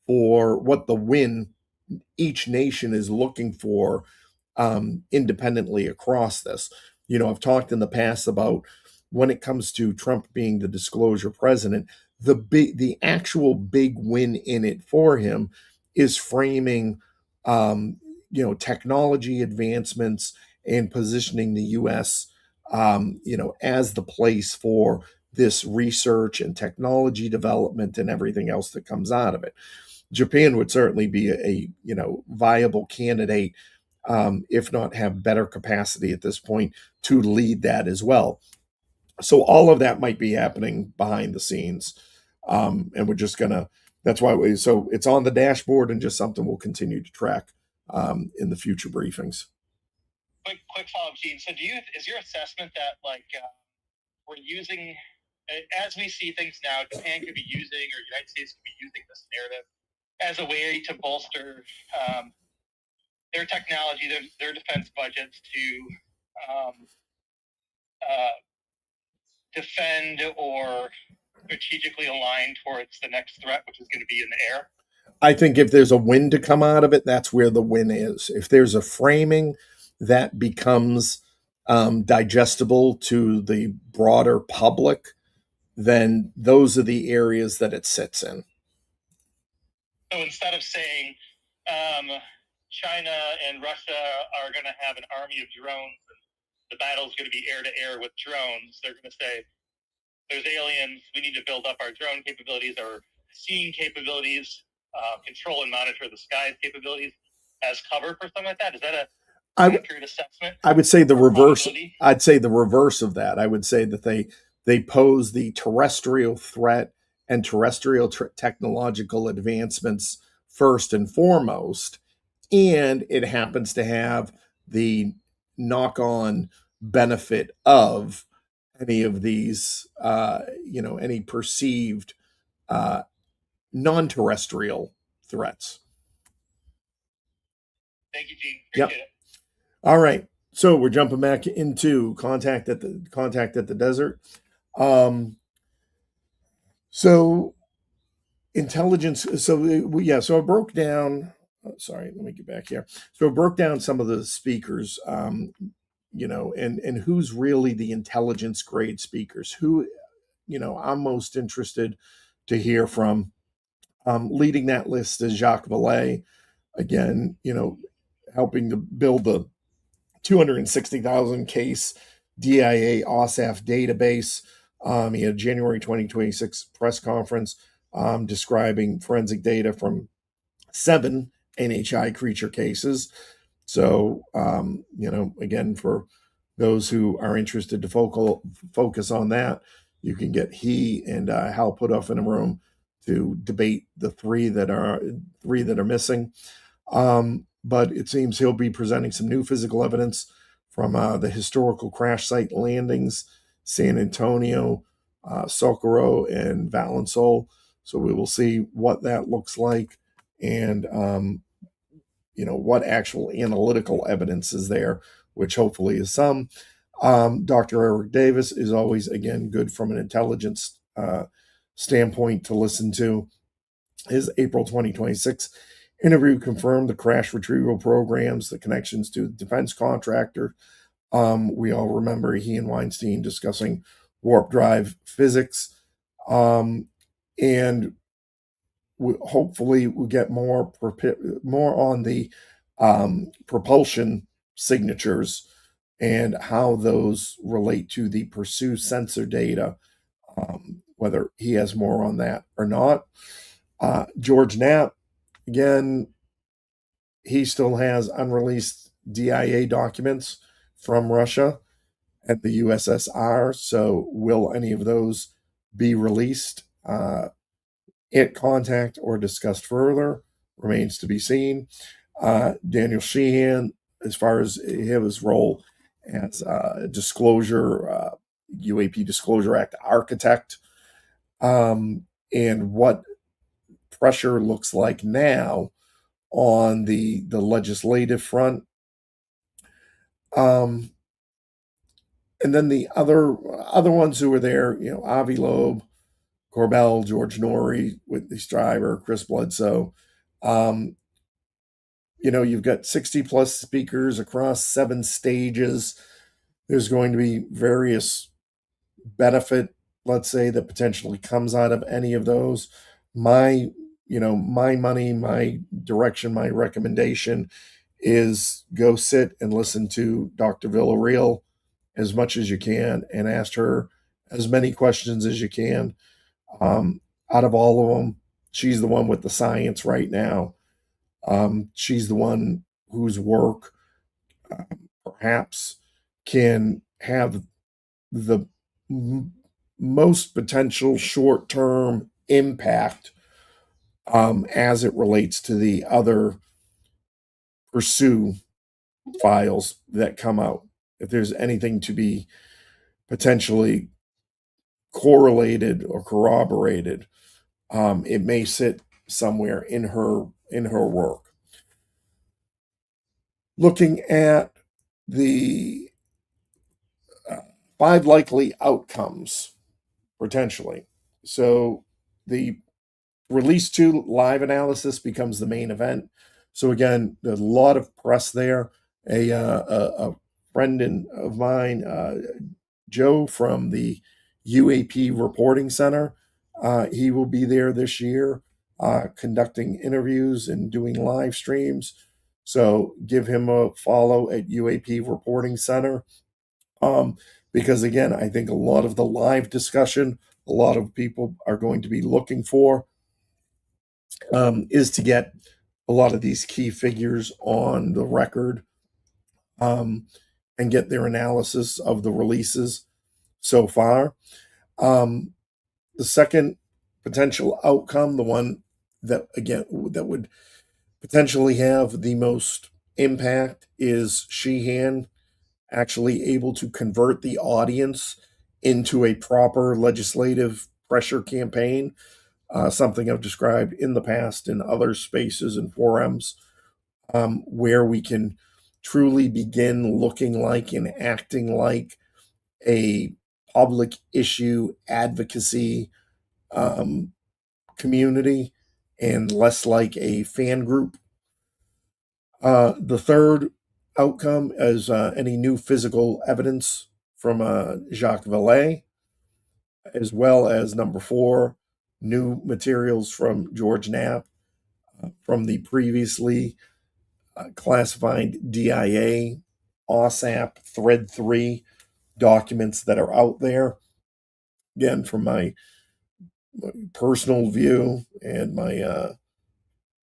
for what the win each nation is looking for independently across this. I've talked in the past about when it comes to Trump being the disclosure president, the actual big win in it for him is framing technology advancements and positioning the U.S. As the place for this research and technology development and everything else that comes out of it. Japan would certainly be a viable candidate if not have better capacity at this point to lead that as well. So all of that might be happening behind the scenes. And we're just gonna, that's why so it's on the dashboard and just something we'll continue to track in the future briefings. Quick follow-up, Gene. So is your assessment that we're using, as we see things now, Japan could be using, or the United States could be using this narrative as a way to bolster their technology, their defense budgets to defend or strategically align towards the next threat, which is going to be in the air? I think if there's a win to come out of it, that's where the win is. If there's a framing that becomes digestible to the broader public, then those are the areas that it sits in. So instead of saying China and Russia are going to have an army of drones and the battle's going to be air to air with drones, they're going to say there's aliens, we need to build up our drone capabilities, our seeing capabilities, control and monitor the skies capabilities as cover for something like that. Is that a accurate assessment? I would say the reverse. I'd say the reverse of that. I would say that they pose the terrestrial threat and terrestrial technological advancements first and foremost, and it happens to have the knock-on benefit of any of these, any perceived non-terrestrial threats. Thank you, Gene. Appreciate it. All right. So we're jumping back into contact at the desert. So intelligence. So I broke down. Sorry, let me get back here. So I broke down some of the speakers. And who's really the intelligence grade speakers. Who, I'm most interested to hear from. Leading that list is Jacques Vallée. Again, helping to build the 260,000 case DIA OSAF database. He had a January 2026 press conference describing forensic data from 7 NHI creature cases. So, again, for those who are interested to focus on that, you can get he and Hal Puthoff in a room to debate the three that are missing. But it seems he'll be presenting some new physical evidence from the historical crash site landings, San Antonio, Socorro, and Valensole. So we will see what that looks like and, what actual analytical evidence is there, which hopefully is some. Dr. Eric Davis is always, again, good from an intelligence standpoint to listen to. His April 2026 interview confirmed the crash retrieval programs, the connections to the defense contractor. We all remember he and Weinstein discussing warp drive physics. And hopefully we'll get more on the propulsion signatures and how those relate to the Pursue sensor data, whether he has more on that or not. George Knapp, again, he still has unreleased DIA documents from Russia at the USSR. So will any of those be released at contact or discussed further? Remains to be seen. Daniel Sheehan, as far as his role as disclosure, UAP Disclosure Act architect, and what pressure looks like now on the legislative front. And then the other ones who were there, Avi Loeb, Corbell, George Norrie, Whitley Strieber, Chris Bledsoe. You've got 60 plus speakers across 7 stages. There's going to be various benefit, let's say, that potentially comes out of any of those. My money, my direction, my recommendation is go sit and listen to Dr. Villarreal as much as you can and ask her as many questions as you can. Out of all of them, she's the one with the science right now. She's the one whose work perhaps can have the most potential short-term impact as it relates to the other pursue files that come out. If there's anything to be potentially correlated or corroborated, it may sit somewhere in her work. Looking at the 5 likely outcomes potentially. So the release 2 live analysis becomes the main event. So again, there's a lot of press there. A friend of mine, Joe from the UAP Reporting Center, he will be there this year, conducting interviews and doing live streams. So give him a follow at UAP Reporting Center. Because again, I think a lot of the live discussion, a lot of people are going to be looking for, is to get a lot of these key figures on the record, and get their analysis of the releases so far. The second potential outcome, the one that again that would potentially have the most impact, is Sheehan actually able to convert the audience into a proper legislative pressure campaign, something I've described in the past in other spaces and forums, where we can truly begin looking like and acting like a public issue advocacy um, community and less like a fan group. The third outcome is any new physical evidence from Jacques Vallée, as well as number 4, new materials from George Knapp from the previously classified DIA, OSAP, Thread 3 documents that are out there. Again, from my personal view and my,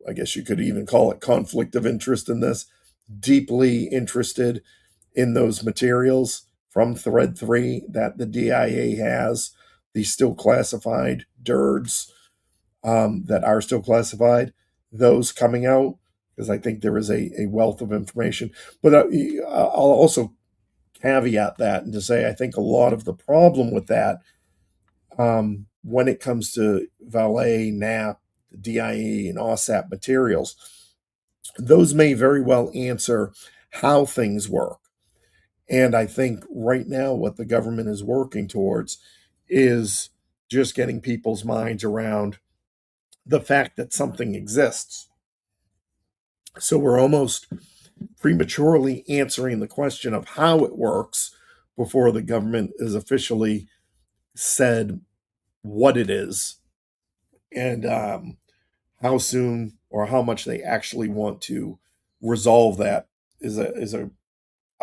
I guess you could even call it conflict of interest in this, deeply interested in those materials from Thread 3 that the DIA has, the still classified DIRDs that are still classified, those coming out, because I think there is a wealth of information. But I'll also caveat that and to say I think a lot of the problem with that, when it comes to Valet, Knapp, the DIE, and OSAP materials, those may very well answer how things work. And I think right now, what the government is working towards is just getting people's minds around the fact that something exists. So we're almost prematurely answering the question of how it works before the government has officially said what it is and how soon or how much they actually want to resolve that is a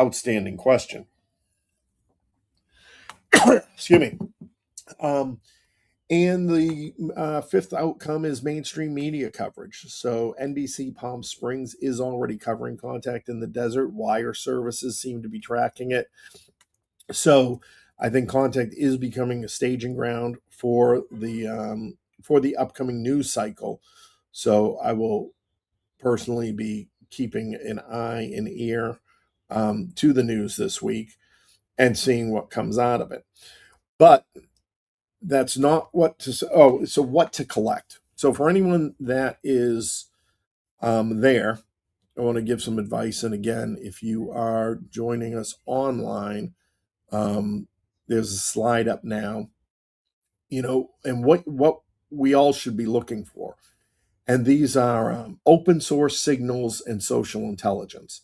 outstanding question. Excuse me. Um, and the fifth outcome is mainstream media coverage. So NBC Palm Springs is already covering Contact in the Desert. Wire services seem to be tracking it. So I think Contact is becoming a staging ground for the upcoming news cycle. So I will personally be keeping an eye and ear to the news this week and seeing what comes out of it. But that's not what to. Oh, so what to collect? So for anyone that is there, I want to give some advice. And again, if you are joining us online, there's a slide up now. And what we all should be looking for. And these are open source signals and social intelligence.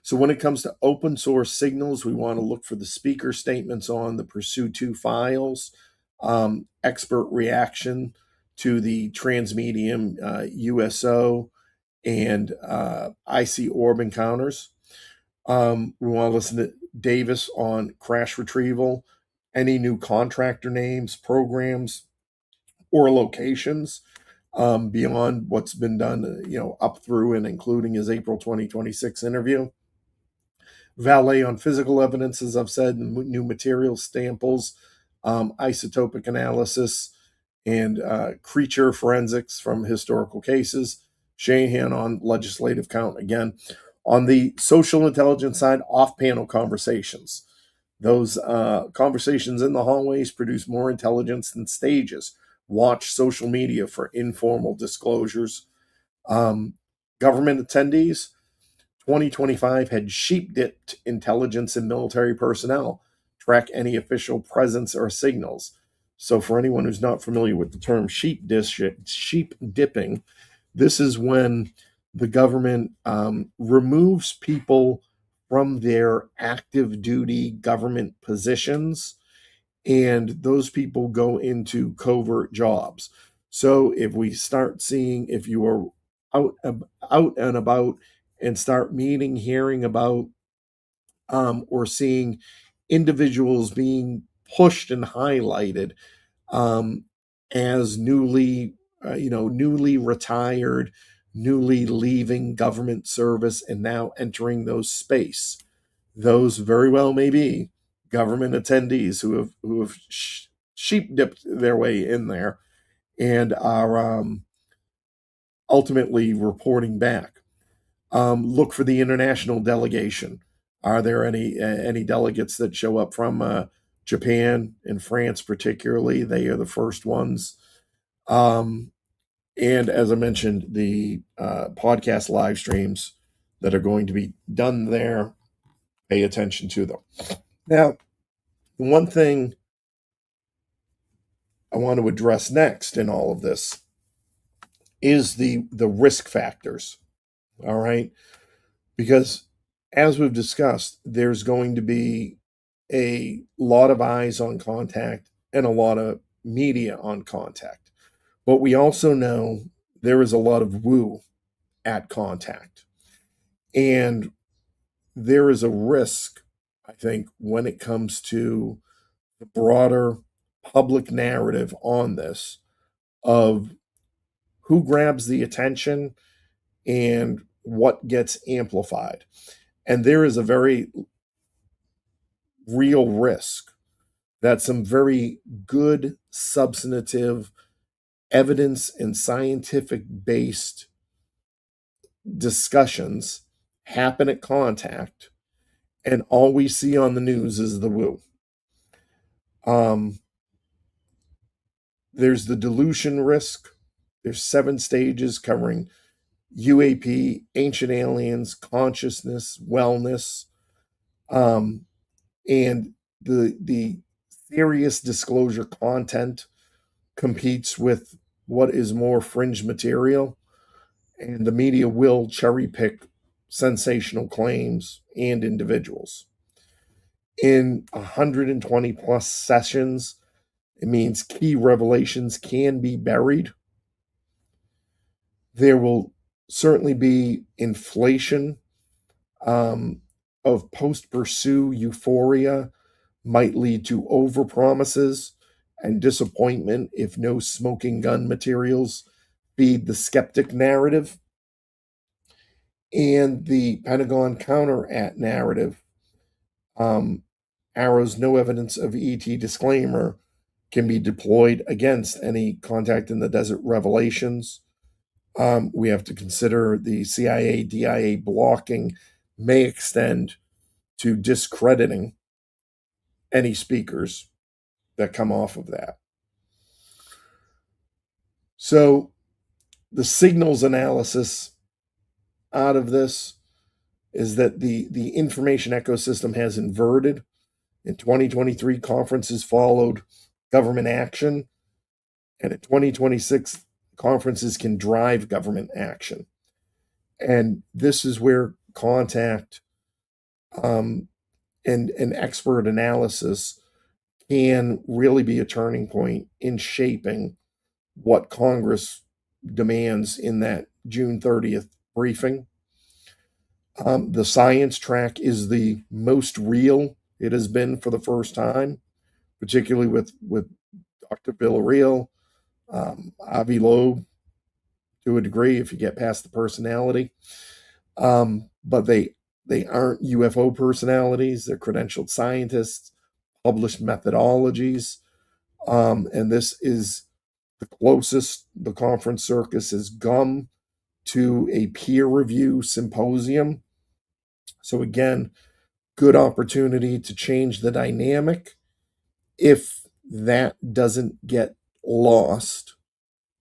So when it comes to open source signals, we want to look for the speaker statements on the Pursue 2 files, expert reaction to the transmedium USO and IC orb encounters. We want to listen to Davis on crash retrieval, any new contractor names, programs, or locations beyond what's been done, up through and including his April 2026 interview. valet on physical evidence, as I've said, new material samples, isotopic analysis, and creature forensics from historical cases. Shanahan on legislative count again. On the social intelligence side, off panel conversations. Those conversations in the hallways produce more intelligence than stages. Watch social media for informal disclosures. Um, Government attendees, 2025 had sheep dipped intelligence in military personnel, track any official presence or signals. So, for anyone who's not familiar with the term sheep dipping, this is when the government removes people from their active duty government positions, and those people go into covert jobs. So if we start seeing, if you are out out and about and start meeting, hearing about, or seeing individuals being pushed and highlighted um, as newly retired, newly leaving government service, and now entering those space. Those very well may be government attendees who have sheep dipped their way in there and are ultimately reporting back. Look for the international delegation. Are there any delegates that show up from Japan and France, particularly? They are the first ones. Um, and as I mentioned, the podcast live streams that are going to be done there, pay attention to them. Now, one thing I want to address next in all of this is the risk factors. All right, because as we've discussed, there's going to be a lot of eyes on contact and a lot of media on contact. But we also know there is a lot of woo at contact. And there is a risk, I think, when it comes to the broader public narrative on this of who grabs the attention and what gets amplified. And there is a very real risk that some very good, substantive, evidence and scientific based discussions happen at contact, and all we see on the news is the woo. There's the dilution risk. There's 7 stages covering UAP, ancient aliens, consciousness, wellness, and the serious disclosure content competes with what is more fringe material, and the media will cherry pick sensational claims and individuals. In 120 plus sessions, it means key revelations can be buried. There will certainly be inflation of post pursue euphoria, might lead to overpromises and disappointment if no smoking gun materials feed the skeptic narrative. And the Pentagon counter at narrative arrows no evidence of ET disclaimer can be deployed against any contact in the desert revelations. We have to consider the CIA DIA blocking may extend to discrediting any speakers that come off of that. So the signals analysis out of this is that the information ecosystem has inverted. In 2023, conferences followed government action, and in 2026, conferences can drive government action. And this is where contact and expert analysis can really be a turning point in shaping what Congress demands in that June 30th briefing. The science track is the most real it has been for the first time, particularly with Dr. Villarreal, Avi Loeb, to a degree, if you get past the personality. But the they aren't UFO personalities, they're credentialed scientists, published methodologies. And this is the closest the conference circus has come to a peer review symposium. So, again, good opportunity to change the dynamic if that doesn't get lost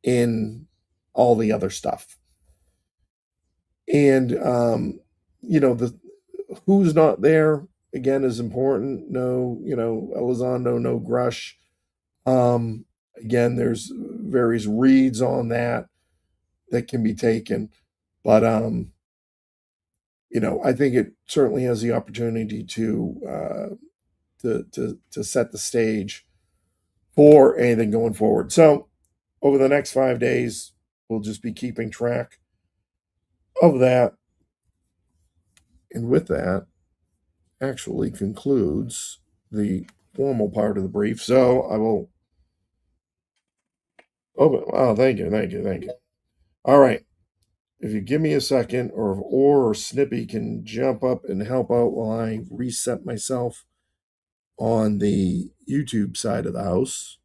in all the other stuff. And, the who's not there, again, is important. No, Elizondo, no Grush. Again, there's various reads on that can be taken. But, I think it certainly has the opportunity to set the stage for anything going forward. So over the next 5 days, we'll just be keeping track of that. And with that, actually concludes the formal part of the brief. So I will open. Oh, thank you, thank you, thank you. All right. If you give me a second, or if or Snippy can jump up and help out while I reset myself on the YouTube side of the house.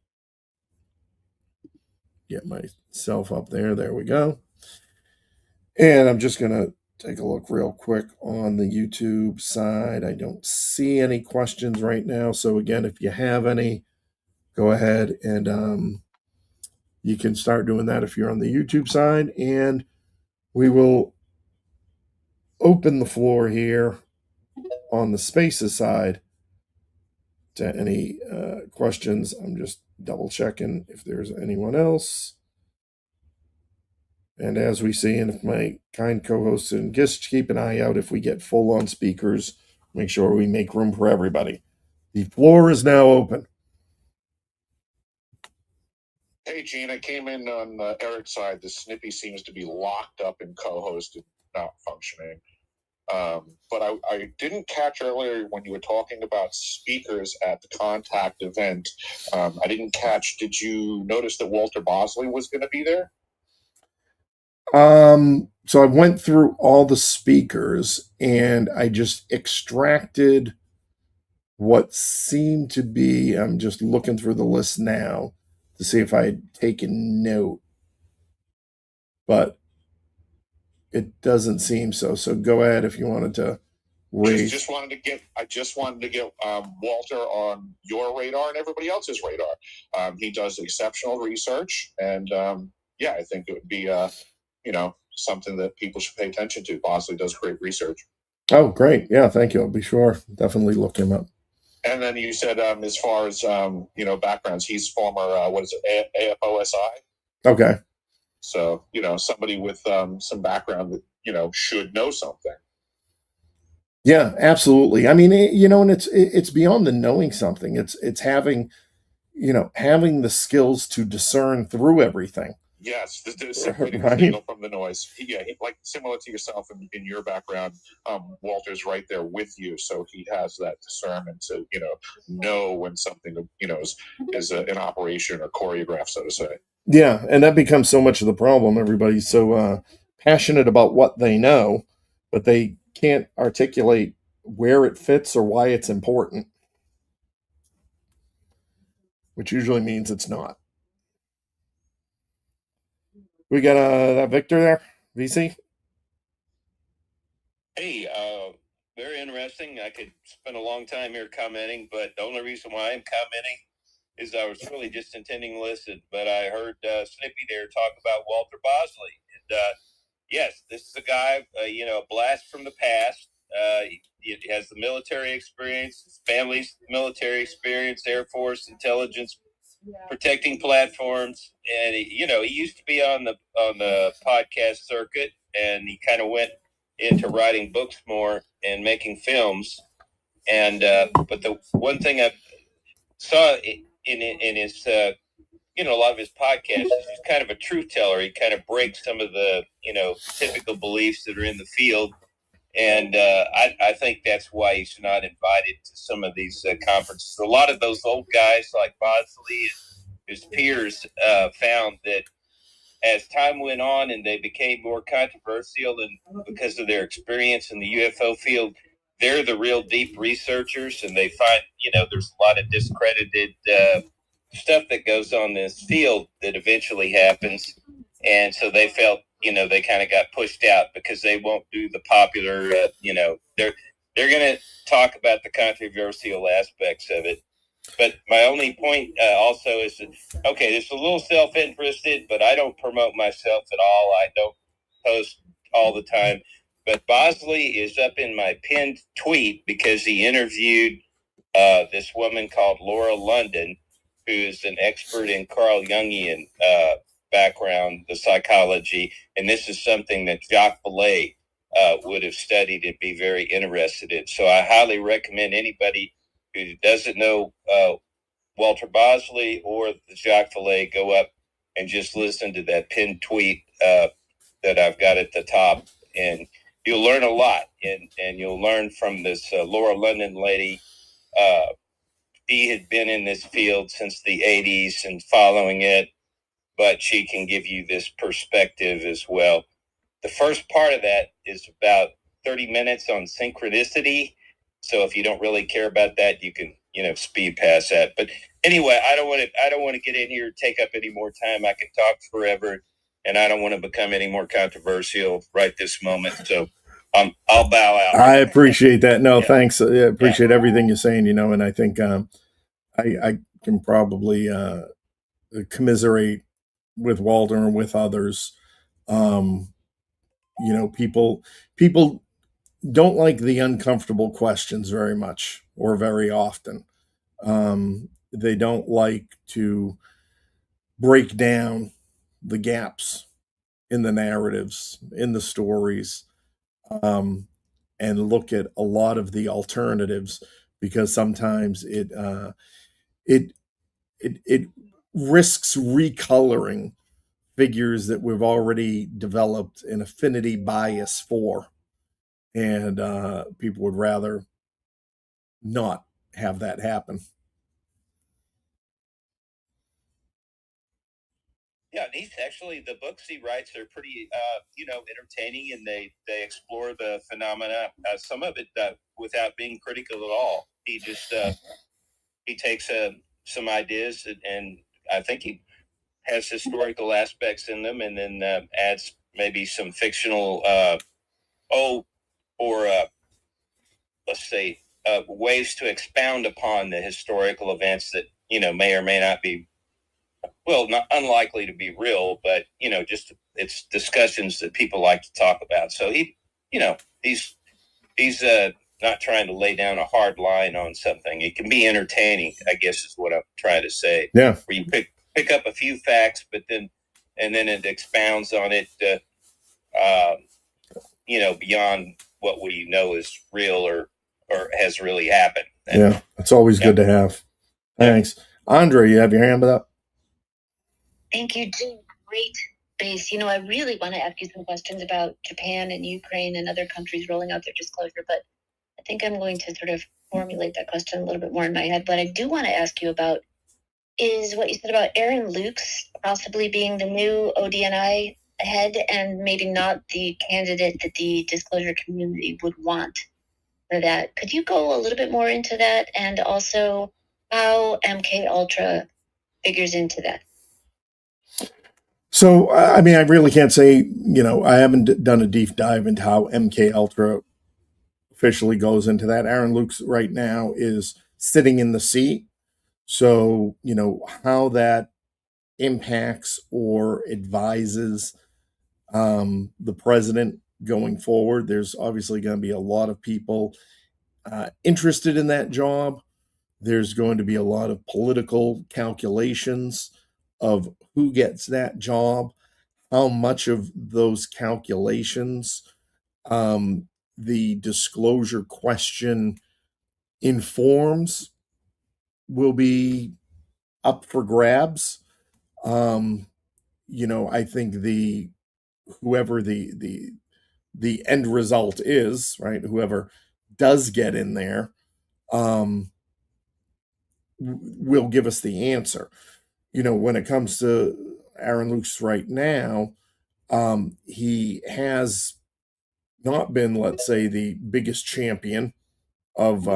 Get myself up there. There we go. And I'm just going to take a look real quick on the YouTube side. I don't see any questions right now. So, again, if you have any, go ahead and you can start doing that if you're on the YouTube side. And we will open the floor here on the Spaces side to any questions. I'm just double checking if there's anyone else. And as we see, and if my kind co-hosts and guests keep an eye out, if we get full on speakers, make sure we make room for everybody. The floor is now open. Hey, Gene, I came in on Eric's side. The Snippy seems to be locked up in co-host and not functioning. But I didn't catch earlier when you were talking about speakers at the Contact event. I didn't catch, did you notice that Walter Bosley was going to be there? So I went through all the speakers and I just extracted what seemed to be, I'm just looking through the list now to see if I had taken note, but it doesn't seem so. So go ahead if you wanted to raise. I just wanted to get Walter on your radar and everybody else's radar. He does exceptional research, and I think it would be something that people should pay attention to. Bosley does great research. Oh, great! Yeah, thank you. I'll be sure. Definitely look him up. And then you said, as far as backgrounds, he's former AFOSI. Okay. So somebody with some background that should know something. Yeah, absolutely. I mean, and it's beyond the knowing something. It's having the skills to discern through everything. Yes, the signal from the noise. Yeah, like similar to yourself in your background, Walter's right there with you, so he has that discernment to know when something is an operation or choreographed, so to say. Yeah, and that becomes so much of the problem. Everybody's so passionate about what they know, but they can't articulate where it fits or why it's important, which usually means it's not. We got that Victor there, VC. Hey, very interesting. I could spend a long time here commenting, but the only reason why I'm commenting is I was really just intending to listen. But I heard Snippy there talk about Walter Bosley, and yes, this is a guy, a blast from the past. He has the military experience, his family's military experience, Air Force, intelligence, protecting platforms, and he used to be on the podcast circuit, and he kind of went into writing books more and making films. And but the one thing I saw in his a lot of his podcasts, he's kind of a truth teller. He kind of breaks some of the typical beliefs that are in the field. And I think that's why he's not invited to some of these conferences. A lot of those old guys like Bosley and his peers found that as time went on and they became more controversial, and because of their experience in the UFO field, they're the real deep researchers, and they find, there's a lot of discredited stuff that goes on in this field that eventually happens. And so they felt, they kind of got pushed out because they won't do the popular, they're going to talk about the controversial aspects of it. But my only point also is that, okay, it's a little self-interested, but I don't promote myself at all. I don't post all the time. But Bosley is up in my pinned tweet because he interviewed this woman called Laura London, who is an expert in Carl Jungian background, the psychology. And this is something that Jacques Vallée would have studied and be very interested in. So I highly recommend anybody who doesn't know Walter Bosley or the Jacques Vallée go up and just listen to that pinned tweet that I've got at the top, and you'll learn a lot. And you'll learn from this Laura London lady. She had been in this field since the 80s and following it, but she can give you this perspective as well. The first part of that is about 30 minutes on synchronicity. So if you don't really care about that, you can, speed past that. But anyway, I don't want to get in here and take up any more time. I can talk forever, and I don't want to become any more controversial right this moment. So I'll bow out. I appreciate that. No, yeah. Thanks. I appreciate everything you're saying, and I think I can probably commiserate with Walter and with others. People don't like the uncomfortable questions very much or very often. They don't like to break down the gaps in the narratives, in the stories, and look at a lot of the alternatives, because sometimes it risks recoloring figures that we've already developed an affinity bias for, and people would rather not have that happen. Yeah, these actually, the books he writes are pretty, entertaining, and they explore the phenomena. Some of it without being critical at all. He just he takes some ideas, and I think he has historical aspects in them, and then adds maybe some fictional, let's say, ways to expound upon the historical events that may or may not be. Well, not unlikely to be real, but just it's discussions that people like to talk about. So he's not trying to lay down a hard line on something. It can be entertaining, I guess, is what I'm trying to say. Yeah, where you pick up a few facts, but then it expounds on it, beyond what we know is real or has really happened. And, it's always good to have. Thanks, Andre. You have your hand up. Thank you, Jim. Great base. I really want to ask you some questions about Japan and Ukraine and other countries rolling out their disclosure, but I think I'm going to sort of formulate that question a little bit more in my head. What I do want to ask you about is what you said about Aaron Lukes possibly being the new ODNI head and maybe not the candidate that the disclosure community would want for that. Could you go a little bit more into that, and also how MK Ultra figures into that? So, I mean, I really can't say, I haven't done a deep dive into how MK Ultra officially goes into that. Aaron Lukes right now is sitting in the seat. So, how that impacts or advises the president going forward, there's obviously going to be a lot of people interested in that job. There's going to be a lot of political calculations of who gets that job, how much of those calculations the disclosure question informs will be up for grabs. I think whoever the end result is, right? Whoever does get in there, will give us the answer. When it comes to Aaron Luce right now, he has not been, let's say, the biggest champion of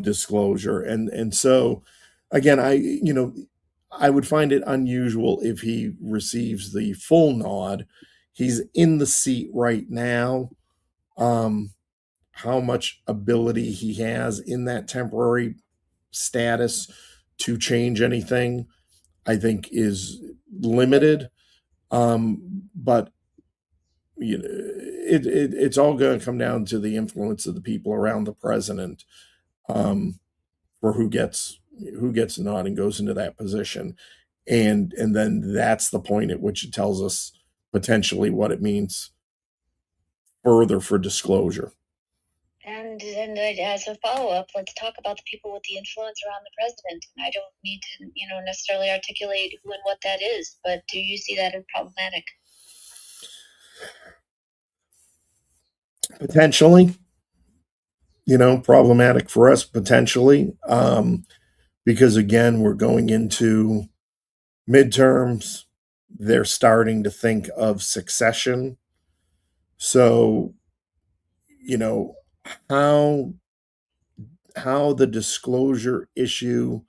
disclosure, and so again, I would find it unusual if he receives the full nod. He's in the seat right now. How much ability he has in that temporary status to change anything, I think, is limited. But it's all going to come down to the influence of the people around the president, for who gets the nod and goes into that position, and then that's the point at which it tells us potentially what it means further for disclosure. And as a follow-up, let's talk about the people with the influence around the president. And I don't need to, necessarily articulate who and what that is, but do you see that as problematic? Potentially, problematic for us, potentially, because again, we're going into midterms. They're starting to think of succession. So, how the disclosure issue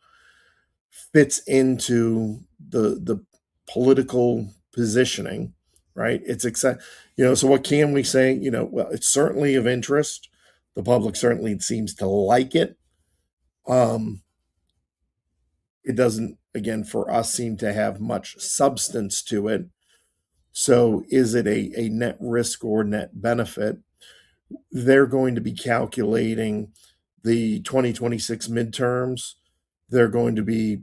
fits into the political positioning, right? It's exciting, so what can we say? Well, it's certainly of interest. The public certainly seems to like it. It doesn't, again, for us, seem to have much substance to it. So is it a net risk or net benefit? They're going to be calculating the 2026 midterms. They're going to be,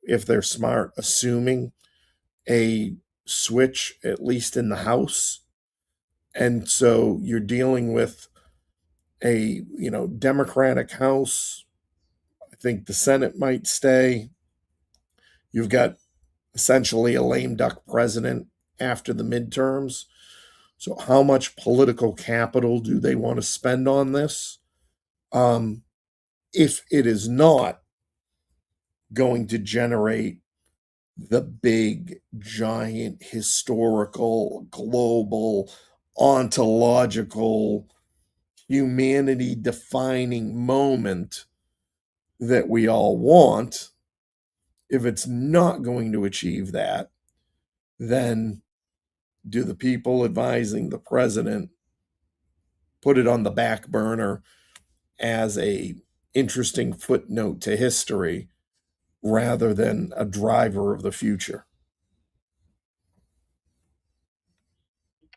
if they're smart, assuming a switch, at least in the House. And so you're dealing with a, Democratic House. I think the Senate might stay. You've got essentially a lame duck president after the midterms. So how much political capital do they want to spend on this? If it is not going to generate the big, giant, historical, global, ontological, humanity defining moment that we all want, if it's not going to achieve that, then do the people advising the president put it on the back burner as a interesting footnote to history rather than a driver of the future?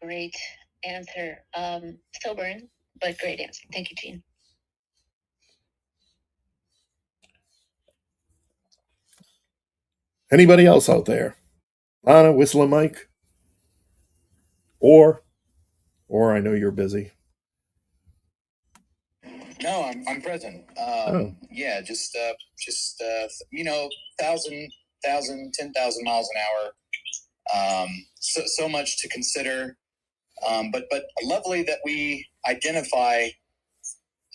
Great answer. Sobering, but great answer. Thank you, Gene. Anybody else out there? Anna, whistling Mike? Or I know you're busy. No, I'm present. Yeah, just 1,000, 10,000 miles an hour. So much to consider. But lovely that we identify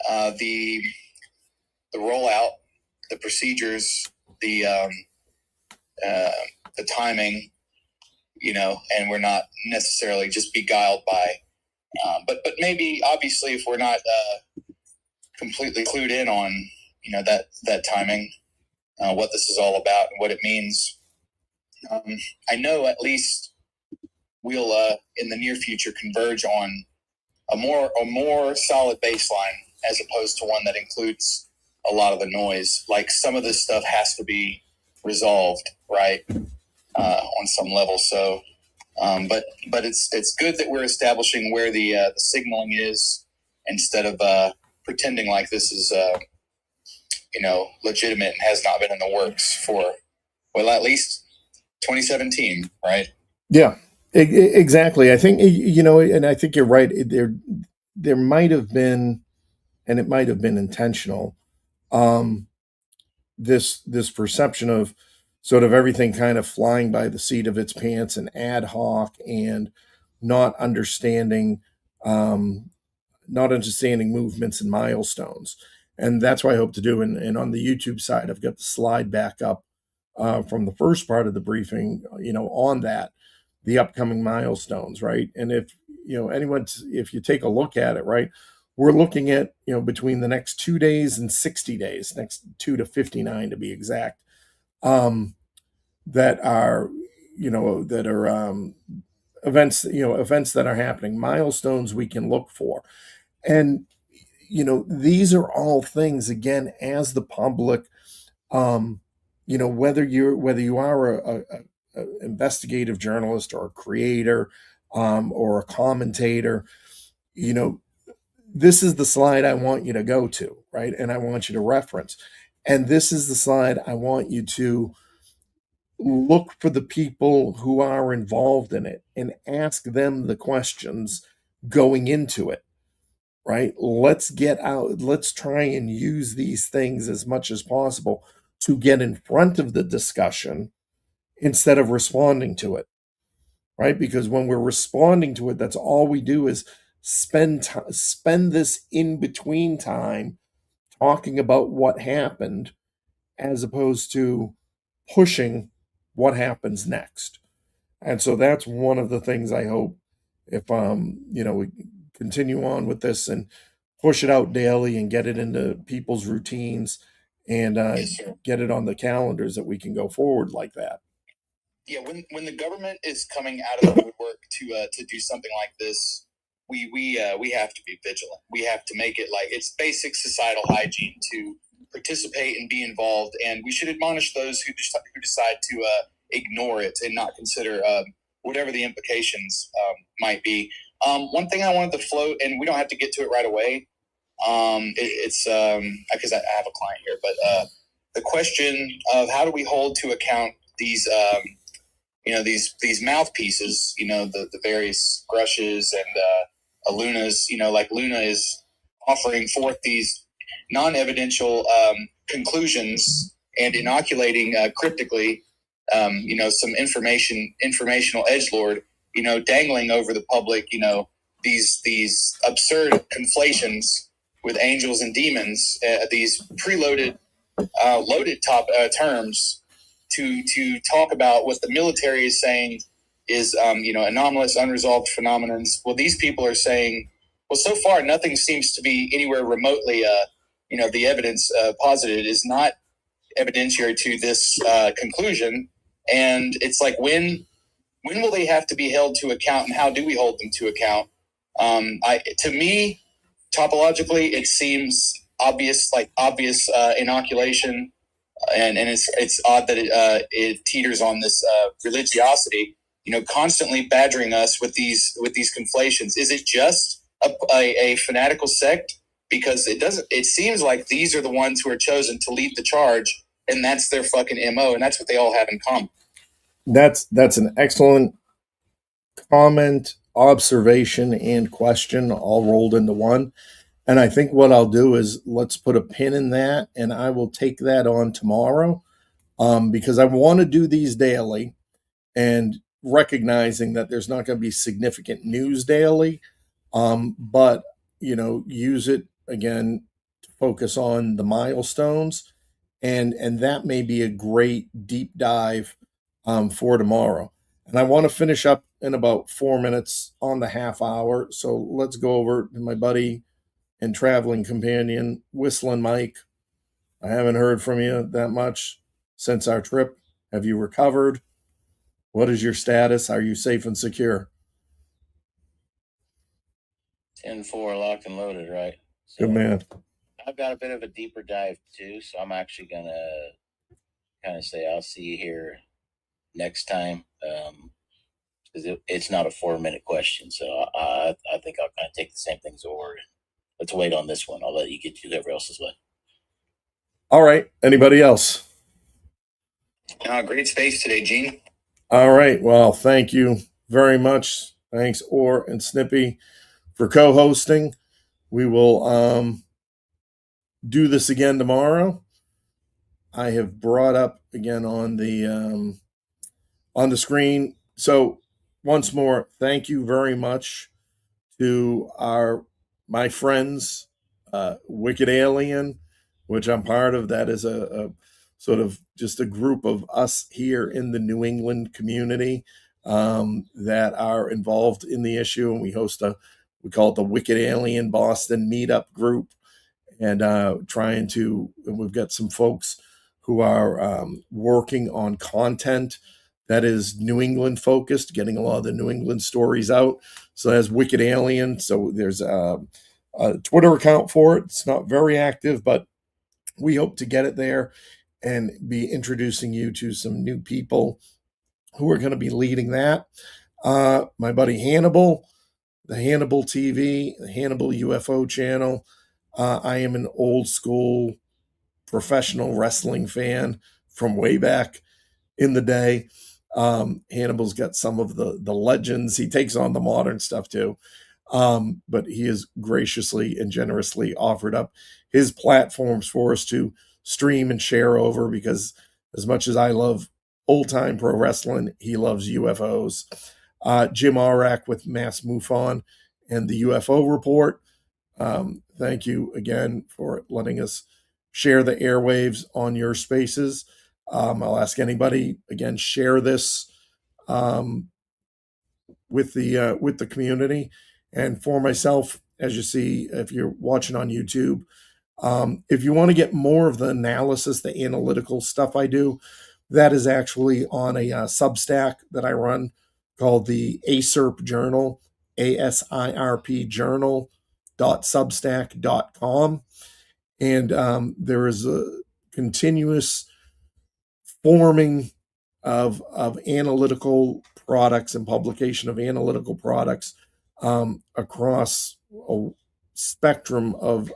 the rollout, the procedures, the timing, and we're not necessarily just beguiled by. But maybe, obviously, if we're not completely clued in on that timing, what this is all about and what it means, I know at least we'll in the near future converge on a more solid baseline as opposed to one that includes a lot of the noise. Like, some of this stuff has to be resolved, right, on some level. So, but it's good that we're establishing where the signaling is, instead of pretending like this is legitimate and has not been in the works for, well, at least 2017, right? Yeah, exactly. I think, and I think you're right. There might have been, and it might have been intentional, this perception of sort of everything kind of flying by the seat of its pants and ad hoc, and not understanding movements and milestones. And that's what I hope to do. And on the YouTube side, I've got the slide back up from the first part of the briefing, on that, the upcoming milestones, right? And if if you take a look at it, right, we're looking at between the next 2 days and 60 days, next 2 to 59 to be exact, that are events events that are happening, milestones we can look for. And these are all things, again, as the public, whether you are a investigative journalist or a creator, or a commentator, this is the slide I want you to go to, right? And I want you to reference. And this is the slide I want you to look for the people who are involved in it and ask them the questions going into it, right? Let's try and use these things as much as possible to get in front of the discussion instead of responding to it, right? Because when we're responding to it, that's all we do is spend this in between time talking about what happened, as opposed to pushing what happens next. And so that's one of the things I hope, if we continue on with this and push it out daily and get it into people's routines, and get it on the calendars, that we can go forward like that. Yeah, when the government is coming out of the woodwork to do something like this, we have to be vigilant. We have to make it like it's basic societal hygiene to participate and be involved, and we should admonish those who decide to ignore it and not consider whatever the implications might be. One thing I wanted to float, and we don't have to get to it right away. It's because I have a client here, but the question of how do we hold to account these these mouthpieces, the various Grushes and Lunas, like Luna is offering forth these non-evidential conclusions and inoculating cryptically, some informational edgelord, dangling over the public, these absurd conflations with angels and demons, these preloaded, loaded top terms to talk about what the military is saying is, anomalous, unresolved phenomenons. Well, these people are saying, well, so far nothing seems to be anywhere remotely, the evidence posited is not evidentiary to this conclusion. And it's like, when will they have to be held to account, and how do we hold them to account? To me, topologically, it seems obvious inoculation, and it's odd that it teeters on this religiosity, constantly badgering us with these conflations. Is it just a fanatical sect? Because it seems like these are the ones who are chosen to lead the charge, and that's their fucking MO, and that's what they all have in common. That's an excellent comment, observation, and question all rolled into one. And I think what I'll do is, let's put a pin in that, and I will take that on tomorrow, because I want to do these daily, and recognizing that there's not going to be significant news daily, but use it again to focus on the milestones, and that may be a great deep dive for tomorrow. And I want to finish up in about 4 minutes on the half hour, so let's go over to my buddy and traveling companion, Whistling Mike. I haven't heard from you that much since our trip. Have you recovered? What is your status? Are you safe and secure? 10-4 locked and loaded, right? So, good man. I've got a bit of a deeper dive too, so I'm actually gonna kind of say I'll see you here next time, because it's not a 4-minute question, so I think I'll kind of take the same things over. Let's wait on this one. I'll let you get to whoever else's way. All right. Anybody else? Great space today, Gene. All right. Well, thank you very much. Thanks, Orr and Snippy, for co-hosting. We will do this again tomorrow. I have brought up again on the screen. So once more, thank you very much to my friends, Wicked Alien, which I'm part of. That is a sort of just a group of us here in the New England community that are involved in the issue. And we we call it the Wicked Alien Boston Meetup Group. And we've got some folks who are working on content that is New England focused, getting a lot of the New England stories out. So that's Wicked Alien. So there's a Twitter account for it. It's not very active, but we hope to get it there and be introducing you to some new people who are going to be leading that. My buddy Hannibal, the Hannibal TV, the Hannibal UFO channel. I am an old school professional wrestling fan from way back in the day. Hannibal's got some of the legends. He takes on the modern stuff too. But he has graciously and generously offered up his platforms for us to stream and share over, because as much as I love old time pro wrestling, he loves UFOs. Jim Arak with Mass MUFON and the UFO Report. Thank you again for letting us share the airwaves on your spaces. I'll ask anybody again, share this with the community. And for myself, as you see, if you're watching on YouTube, if you want to get more of the analysis, the analytical stuff I do, that is actually on a Substack that I run called the ASIRP Journal, ASIRP Journal.substack.com. And there is a continuous forming of analytical products and publication of analytical products across a spectrum of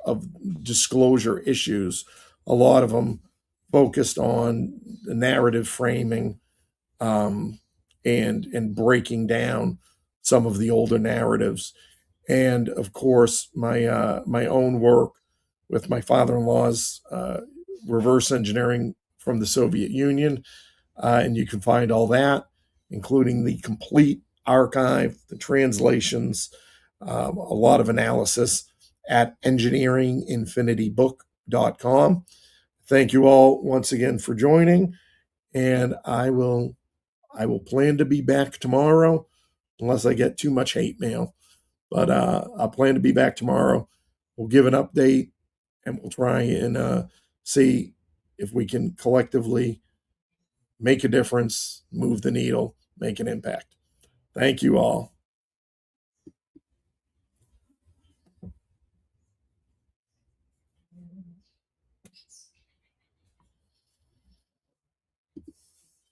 disclosure issues, a lot of them focused on the narrative framing and breaking down some of the older narratives. And of course, my own work with my father-in-law's reverse engineering from the Soviet Union. And you can find all that, including the complete archive, the translations, a lot of analysis at engineeringinfinitybook.com. Thank you all once again for joining, and I will plan to be back tomorrow, unless I get too much hate mail. But I'll plan to be back tomorrow. We'll give an update, and we'll try and see if we can collectively make a difference, move the needle, make an impact. Thank you all.